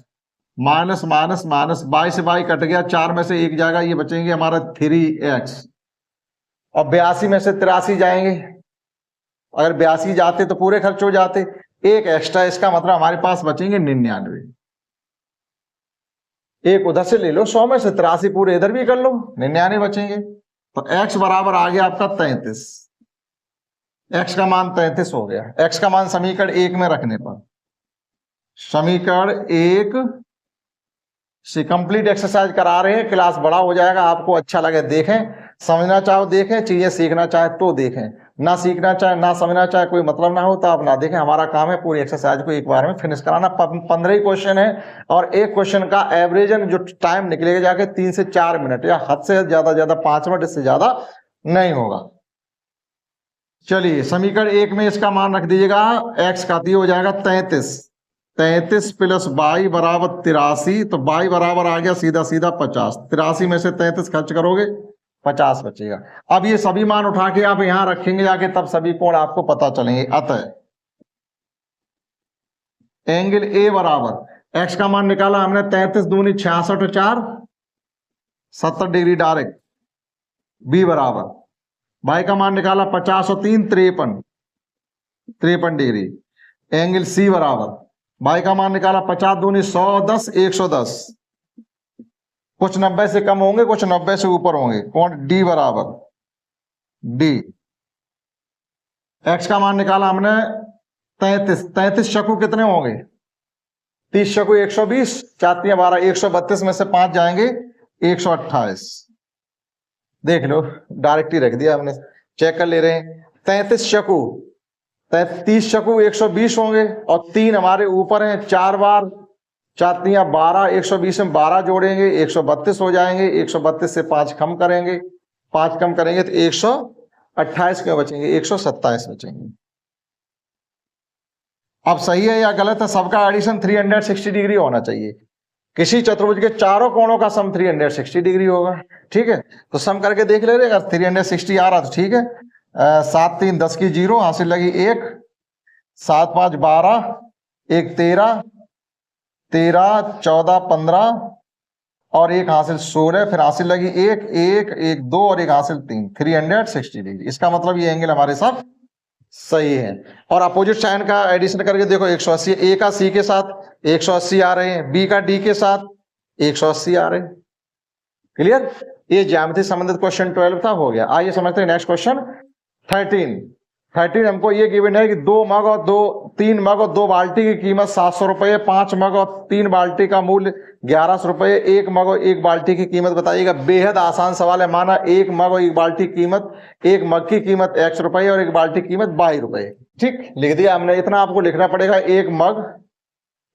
माइनस y से y कट गया, 4 में से 1 जाएगा, ये बचेंगे हमारा 3x, और 82 में से 83 जाएंगे, अगर 82 जाते तो पूरे खर्च हो जाते, एक एक्स्ट्रा, इसका मतलब हमारे पास बचेंगे 99। एक उधर से ले लो, 100 में से 83 पूरे इधर भी कर लो, 99 बचेंगे। तो x बराबर आ गया आपका 33, x का मान 33 हो गया। x का मान समीकरण 1 में रखने पर, समीकरण 1 से कंप्लीट एक्सरसाइज करा रहे हैं, क्लास बड़ा हो जाएगा, आपको अच्छा लगे देखें, समझना चाहो देखें, चीजें सीखना चाहे तो देखें, ना सीखना चाहे ना समझना चाहे कोई मतलब ना हो तो आप ना देखें। हमारा काम है पूरी एक्सरसाइज को एक बार में फिनिश कराना। 15 ही क्वेश्चन है और एक क्वेश्चन का एवरेजन जो टाइम निकलेगा जाके 3 से 4 मिनट, या हद से ज्यादा 5 मिनट, इससे ज्यादा नहीं होगा। चलिए, समीकरण 1 में इसका मान रख दीजिएगा, x का हो जाएगा 33 + y बराबर 83, तो y बराबर आ गया सीधा 50। 83 में से 33 खर्च करोगे 50 बचेगा। अब ये सभी मान उठा के आप यहां रखेंगे जाके, तब सभी कोण आपको पता चलेंगे। अतः एंगल ए बराबर, x का मान निकाला हमने 33 दूनी 66 और 4 70 डिग्री डायरेक्ट, b बराबर, y का मान निकाला 50 और 3 53 डिग्री। एंगल c बराबर, y का मान निकाला 50 दूनी 100 और 10 110, कुछ 90 से कम होंगे, कुछ 90 से ऊपर होंगे। कोण d बराबर d, x का मान निकाला हमने 33 शकु कितने होंगे, 30 शकु 120, 4 × 12 132 में से 5 जाएंगे 128। देख लो, डायरेक्ट ही रख दिया हमने, चेक कर ले रहे हैं। 33 शकु 33 चकू 120 होंगे और 3 हमारे ऊपर हैं, 4 बार 4 तियां 12, 120 में 12 जोड़ेंगे 132 हो जाएंगे, 132 से 5 कम करेंगे, 5 कम करेंगे तो 128 क्यों बचेंगे, 127 बचेंगे। अब सही है या गलत है, सबका एडिशन 360 डिग्री होना चाहिए। किसी चतुर्भुज के चारों कोणों का सम 360 डिग्री होगा। ठीक है, तो सम करके देख ले रहे, अगर 360 आ रहा तो ठीक है। 7 3 10 की 0, हासिल लगी 1, 7 5 12, 1 13, 13 14 15 और 1 हासिल 16, फिर हासिल लगी 1 1 1 2 और 1 हासिल 3, 360 डिग्री। इसका मतलब ये एंगल हमारे साथ सही है। और अपोजिट साइन का एडिशन करके देखो, 180, ए का सी के साथ 180 आ रहे हैं, बी का डी के साथ 180 आ रहे हैं। क्लियर, ये ज्यामिति संबंधित क्वेश्चन 12 था, हो गया। आइए समझते हैं नेक्स्ट क्वेश्चन 13 हमको ये गिवन है कि 2 मग और 3 मग और 2 बाल्टी की कीमत 700 रुपए, 5 मग और 3 बाल्टी का मूल्य 1100 रुपए, 1 मग और 1 बाल्टी की कीमत बताइएगा। बेहद आसान सवाल है। माना 1 मग और 1 बाल्टी की कीमत, 1 मग की कीमत x रुपए और 1 बाल्टी की कीमत 22 रुपए। ठीक, लिख दिया हमने। इतना आपको लिखना पड़ेगा, 1 मग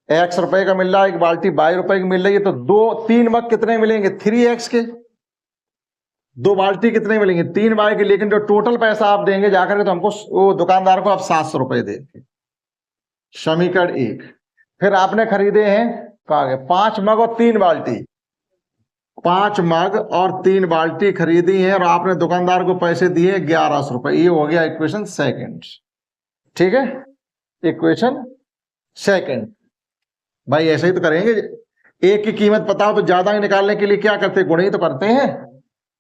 x रुपए का मिल रहा है, 1 बाल्टी 22 रुपए की मिल रही है, तो 3 मग कितने मिलेंगे, 3x के। 2 बाल्टी कितने मिलेंगे, 3 बाय के। लेकिन जो टोटल पैसा आप देंगे जाकर के, तो हमको वो दुकानदार को आप 700 रुपए देंगे। समीकरण 1। फिर आपने खरीदे हैं, कहा गया 5 मग और 3 बाल्टी, 5 मग और 3 बाल्टी खरीदी है और आपने दुकानदार को पैसे दिए 1100 रुपए। ये हो गया इक्वेशन सेकंड। ठीक है, इक्वेशन सेकंड। भाई ऐसे ही तो करेंगे, एक की कीमत पता हो तो ज्यादा ही निकालने के लिए क्या करते, गुणे ही तो करते हैं।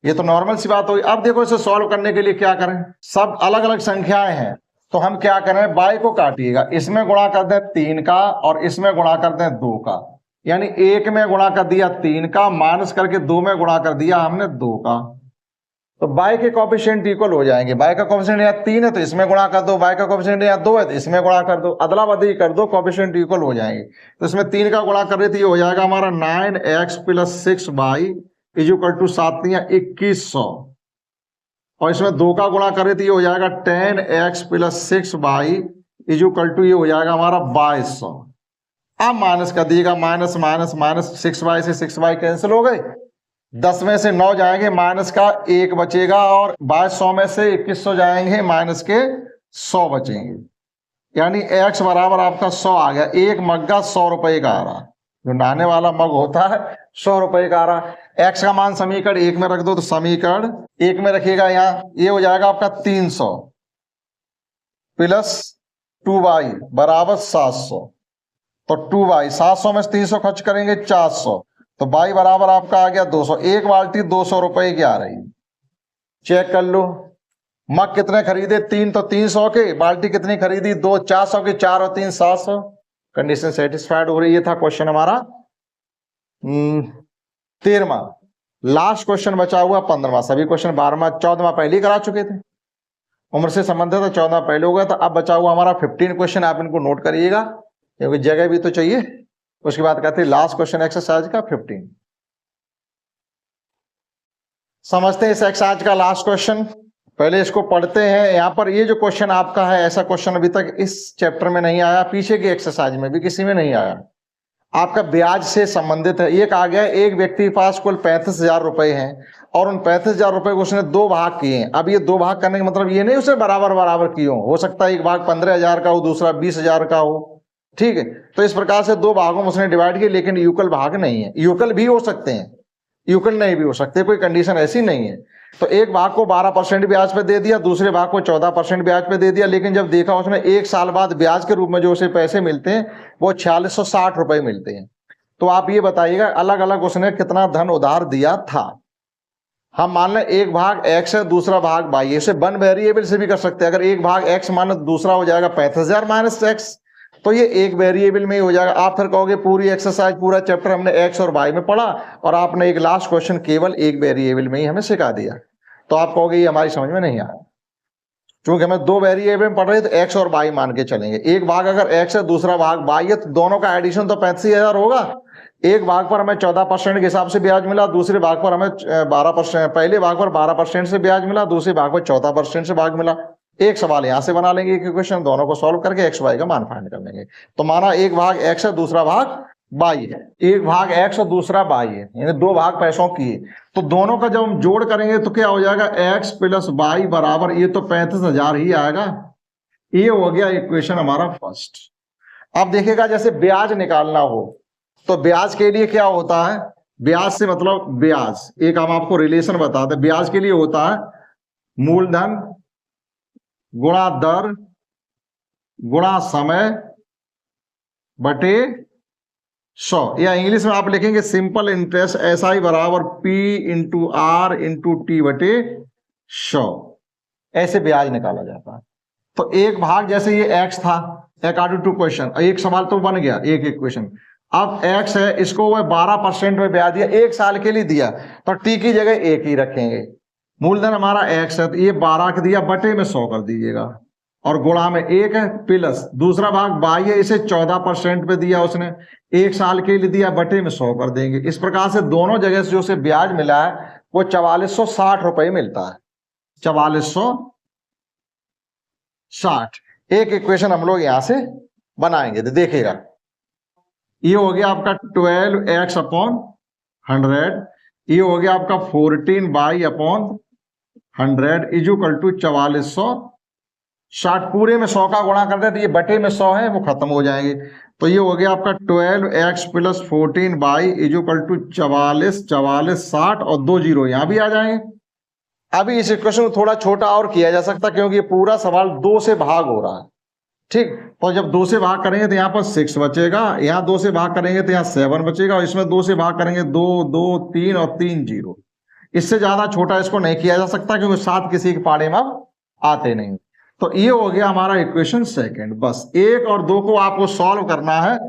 ये तो नॉर्मल सी बात होगी। अब देखो, इसे सॉल्व करने के लिए क्या करें, सब अलग अलग संख्याएं हैं, तो हम क्या करें, बाई को काटिएगा, इसमें गुणा कर दें 3 का और इसमें गुणा कर दें 2 का, यानी 1 में गुणा कर दिया 3 का, माइनस करके 2 में गुणा कर दिया हमने 2 का। तो बाई के कोएफिशिएंट इक्वल हो जाएंगे। बाई का कोएफिशिएंट यहाँ 3 है तो इसमें गुणा कर दो, बाई का कोएफिशिएंट यहाँ 2 है तो इसमें गुणा कर दो, अदला बदली कर दो, कोएफिशिएंट इक्वल हो जाएंगे। तो इसमें 3 का गुणा कर रहे थे, ये हो जाएगा हमारा 9x + 6y = 7 × 2100, और इसमें 2 का गुणा कर रहे थे, ये हो जाएगा 10x + 6y = ये हो जाएगा हमारा 2200। अब माइनस कर दिएगा, माइनस माइनस माइनस, 6y से 6y कैंसिल हो गए, 10 में से 9 जाएंगे, माइनस का 1 बचेगा, और 2200 में से 2100 जाएंगे, माइनस के 100 बचेंगे, यानी x बराबर आपका 100 आ गया। एक मग का 100 रुपए का आ रहा, जो नहाने वाला मग होता है 100 रुपए का आ रहा। x का मान समीकरण 1 में रख दो, तो समीकरण 1 में रखिएगा, यहाँ ये हो जाएगा आपका 300 + 2y = 700, तो 2y 700 में से 300 खर्च करेंगे 400, तो y बराबर आपका आ गया 200। एक बाल्टी 200 रुपए की आ रही, चेक कर लो। मग कितने खरीदे, 3, तो 300 के। बाल्टी कितनी खरीदी, 2, 400 की, 4 और 3 700। कंडीशन सेटिस्फाइड हो रही। ये था क्वेश्चन हमारा 13वां। लास्ट क्वेश्चन बचा हुआ 15वां। सभी क्वेश्चन 12वां 14वां पहले ही करा चुके थे, उम्र से संबंधित था, 14वां पहले हो गया था। अब बचा हुआ हमारा 15 क्वेश्चन, आप इनको नोट करिएगा क्योंकि जगह भी तो चाहिए। उसके बाद कहते हैं लास्ट क्वेश्चन एक्सरसाइज का 15। समझते हैं इस एक्सरसाइज का लास्ट क्वेश्चन, पहले इसको पढ़ते हैं। यहाँ पर ये जो क्वेश्चन आपका है, ऐसा क्वेश्चन अभी तक इस चैप्टर में नहीं आया, पीछे की एक्सरसाइज में भी किसी में नहीं आया। आपका ब्याज से संबंधित है। ये कहा गया एक व्यक्ति के पास कुल 35,000 रुपए हैं और उन 35,000 रुपए को उसने 2 भाग किए हैं। अब ये 2 भाग करने का मतलब ये नहीं उसे बराबर बराबर किए हो सकता है एक भाग 15,000 का हो, दूसरा 20,000 का हो। ठीक है, तो इस प्रकार से 2 भागों में उसने डिवाइड किया, लेकिन युगल भाग नहीं है। युगल भी हो सकते हैं, युगल नहीं भी हो सकते, कोई कंडीशन ऐसी नहीं है। तो एक भाग को 12% ब्याज पे दे दिया, दूसरे भाग को 14% ब्याज पे दे दिया, लेकिन जब देखा उसने 1 साल बाद ब्याज के रूप में जो उसे पैसे मिलते हैं वो 4660 रुपए मिलते हैं। तो आप ये बताइएगा अलग अलग उसने कितना धन उधार दिया था। हम मान लें एक भाग x है, दूसरा भाग y है। इसे 1 वेरिएबल से भी कर सकते हैं। अगर एक भाग x माने दूसरा हो जाएगा 35,000 माइनस x, तो ये एक वेरिएबल में ही हो जाएगा। आप फिर कहोगे पूरी एक्सरसाइज पूरा चैप्टर हमने x और y में पढ़ा और आपने एक लास्ट क्वेश्चन केवल एक वेरिएबल में ही हमें सिखा दिया, तो आप कहोगे ये हमारी समझ में नहीं आया। क्योंकि हमें 2 वेरिएबल में पढ़ रहे तो x और y मान के चलेंगे। एक भाग अगर x है, दूसरा भाग y है, तो दोनों का एडिशन तो 35,000 होगा। एक भाग पर हमें 14% के हिसाब से ब्याज मिला, दूसरे भाग पर हमें 12%, पहले भाग पर 12% से ब्याज मिला, दूसरे भाग पर 14% से भाग मिला। एक सवाल यहां से बना लेंगे, एक इक्वेशन, दोनों को सॉल्व करके एक्स वाई का मान फाइंड कर लेंगे। तो माना एक भाग एक्स है, दूसरा भाग वाई है, एक भाग एक्स और दूसरा वाई है, यानी दो भाग पैसों की है। तो दोनों का जब हम जोड़ करेंगे तो क्या हो जाएगा, एक्स प्लस वाई बराबर, ये तो 35,000 ही आएगा। ये हो गया इक्वेशन हमारा फर्स्ट। अब देखिएगा जैसे ब्याज निकालना हो तो ब्याज के लिए क्या होता है, ब्याज से मतलब ब्याज, एक हम आपको रिलेशन बताते हैं, ब्याज के लिए होता है मूलधन गुणा दर गुणा समय बटे 100, या इंग्लिश में आप लिखेंगे सिंपल इंटरेस्ट SI बराबर P into R into T बटे 100। ऐसे ब्याज निकाला जाता है। तो एक भाग जैसे ये x था अकॉर्डिंग टू क्वेश्चन, एक सवाल तो बन गया, एक इक्वेशन। अब x है, इसको वह 12% में ब्याज दिया, एक साल के लिए दिया, तो t की जगह 1 ही रखेंगे। मूलधन हमारा x है, तो ये 12 का दिया, बटे में 100 कर दीजिएगा, और गुणा में 1 है, प्लस दूसरा भाग y है, इसे 14% पे दिया उसने, एक साल के लिए दिया, बटे में 100 कर देंगे। इस प्रकार से दोनों जगह से जो उसे ब्याज मिला है वो 4460 रुपए मिलता है, 4460। एक इक्वेशन हम लोग यहां से बनाएंगे, तो देखिएगा ये हो गया आपका 12x अपॉन 100, ये हो गया आपका 14y अपॉन 100 इजुकल टू 4460। पूरे में 100 का गुणा कर दे तो ये बटे में 100 है, वो खत्म हो जाएंगे। तो ये हो गया आपका 12x plus 14y equal to 4460, और 2 जीरो यहां भी आ जाएंगे। अभी इस इक्वेशन को थोड़ा छोटा और किया जा सकता, क्योंकि ये पूरा सवाल 2 से भाग हो रहा है, ठीक। तो जब 2 से भाग करेंगे तो यहाँ पर 6 बचेगा, यहाँ 2 से भाग करेंगे तो यहाँ 7 बचेगा, और इसमें 2 से भाग करेंगे 2 2 3 और 3 जीरो। इससे ज्यादा छोटा इसको नहीं किया जा सकता, क्योंकि 7 किसी के पाड़े में अब आते नहीं। तो ये हो गया हमारा इक्वेशन सेकंड। बस 1 और 2 को आपको सॉल्व करना है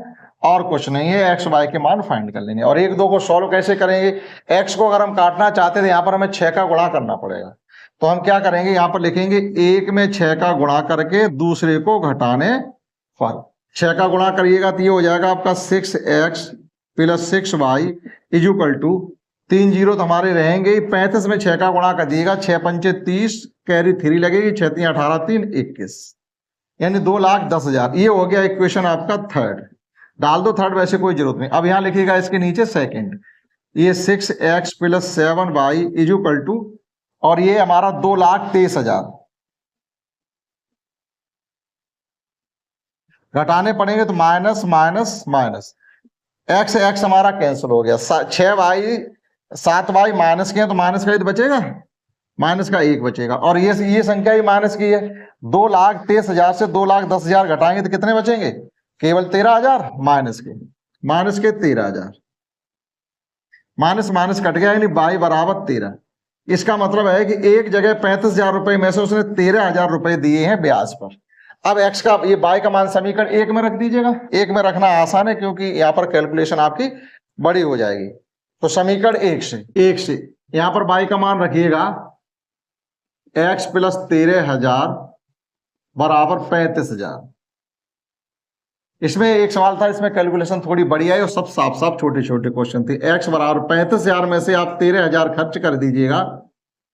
और कुछ नहीं है, एक्स वाई के मान फाइंड कर लेंगे। और 1 2 को सॉल्व कैसे करेंगे, एक्स को अगर हम काटना चाहते हैं तो यहाँ पर हमें 6 का गुणा करना पड़ेगा। तो हम क्या करेंगे, यहाँ पर लिखेंगे 1 में 6 का गुणा करके दूसरे को घटाने पर 6 का गुणा करिएगा तो ये हो जाएगा आपका 6x plus 6y equal to 3 zero तो हमारे रहेंगे 35 में 6 का गुणा कर दिएगा, 6 पंचे 30, कैरी 3 लगेगी, 6 3 18 3 21, यानी 2,10,000। ये हो गया इक्वेशन आपका थर्ड। डाल दो थर्ड, वैसे कोई जरूरत नहीं। अब यहां लिखिएगा इसके नीचे सेकंड, ये 6x plus 7y equal to, और ये हमारा 2,23,000 घटाने पड़ेंगे तो minus minus minus, x x हमारा कैंसिल हो गया, 6y 7y माइनस किया तो माइनस का 1 बचेगा, माइनस का 1 बचेगा, और ये संख्या ही माइनस की है। 2,23,000 से 2,10,000 घटाएंगे तो कितने बचेंगे, केवल 13,000, माइनस के 13,000, माइनस माइनस कट गया, यानी y बराबर 13। इसका मतलब है कि एक जगह 35,000 रुपए में से उसने 13,000 रुपए दिए हैं ब्याज पर। अब x का, ये y का मान समीकरण 1 में रख दीजिएगा, 1 में रखना आसान है क्योंकि यहाँ पर कैलकुलेशन आपकी बड़ी हो जाएगी। तो समीकरण 1 से यहाँ पर y का मान रखिएगा x प्लस 13,000 बराबर 35,000। इसमें एक सवाल था, इसमें कैलकुलेशन थोड़ी बड़ी आई और सब साफ साफ छोटे छोटे क्वेश्चन थे। x बराबर 35,000 में से आप 13,000 खर्च कर दीजिएगा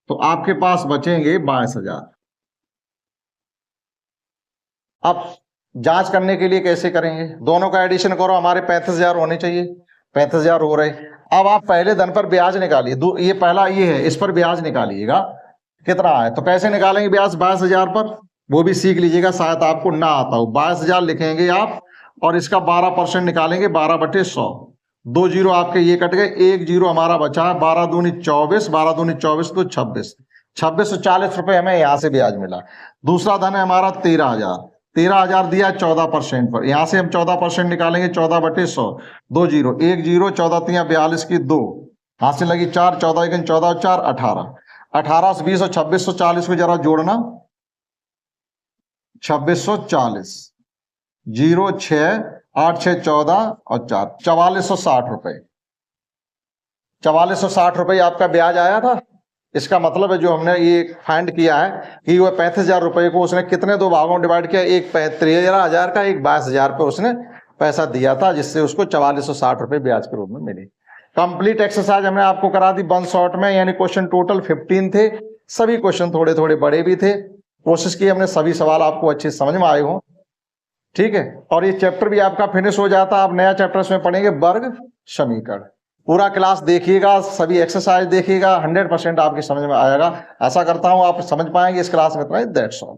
तो आपके पास बचेंगे 22,000। अब जांच करने के लिए कैसे करेंगे, दोनों का एडिशन करो, हमारे 35,000 होने चाहिए, 35,000 हो रहे। अब आप पहले धन पर ब्याज निकालिए, ये पहला ये है, इस पर ब्याज निकालिएगा कितना है। तो कैसे निकालेंगे ब्याज 22,000 पर, वो भी सीख लीजिएगा, शायद आपको ना आता हो। 22,000 लिखेंगे आप और इसका 12% निकालेंगे, 12/100, 2 जीरो आपके ये कट गए, 1 जीरो हमारा बचा है, 12 दूनी 24, 12 दूनी 24 तो 26, 2640 रुपए हमें यहाँ से ब्याज मिला। दूसरा धन है हमारा 13,000, 13,000 दिया 14% पर, यहां से हम 14% निकालेंगे, 14/100, 2 जीरो, 1 जीरो, 14 3 42 की 2, हाथ से लगी 4, 14 1 14 4 18, 18 से 20 और 2640 को जरा जोड़ना, 2640, 0 6 8 6 14 और 4, 4460 रुपए, 4460 रुपए आपका ब्याज आया था। इसका मतलब है जो हमने ये फाइंड किया है कि वो 35,000 रुपए को उसने कितने दो भागों में डिवाइड किया, एक 13,000 का, एक 22,000 पे उसने पैसा दिया था, जिससे उसको 4460 रुपए ब्याज के रूप में मिले। कंप्लीट एक्सरसाइज हमने आपको करा दी 1 शॉट में, यानी क्वेश्चन टोटल 15 थे, सभी क्वेश्चन थोड़े थोड़े बड़े भी थे। कोशिश की हमने सभी सवाल आपको अच्छे समझ में आए हों। ठीक है, और ये चैप्टर भी आपका फिनिश हो जाता है। आप नया चैप्टर इसमें पढ़ेंगे वर्ग समीकरण। पूरा क्लास देखिएगा, सभी एक्सरसाइज देखिएगा, 100% आपकी समझ में आएगा। आशा करता हूं आप समझ पाएंगे इस क्लास में। इतना ही, दैट्स ऑल।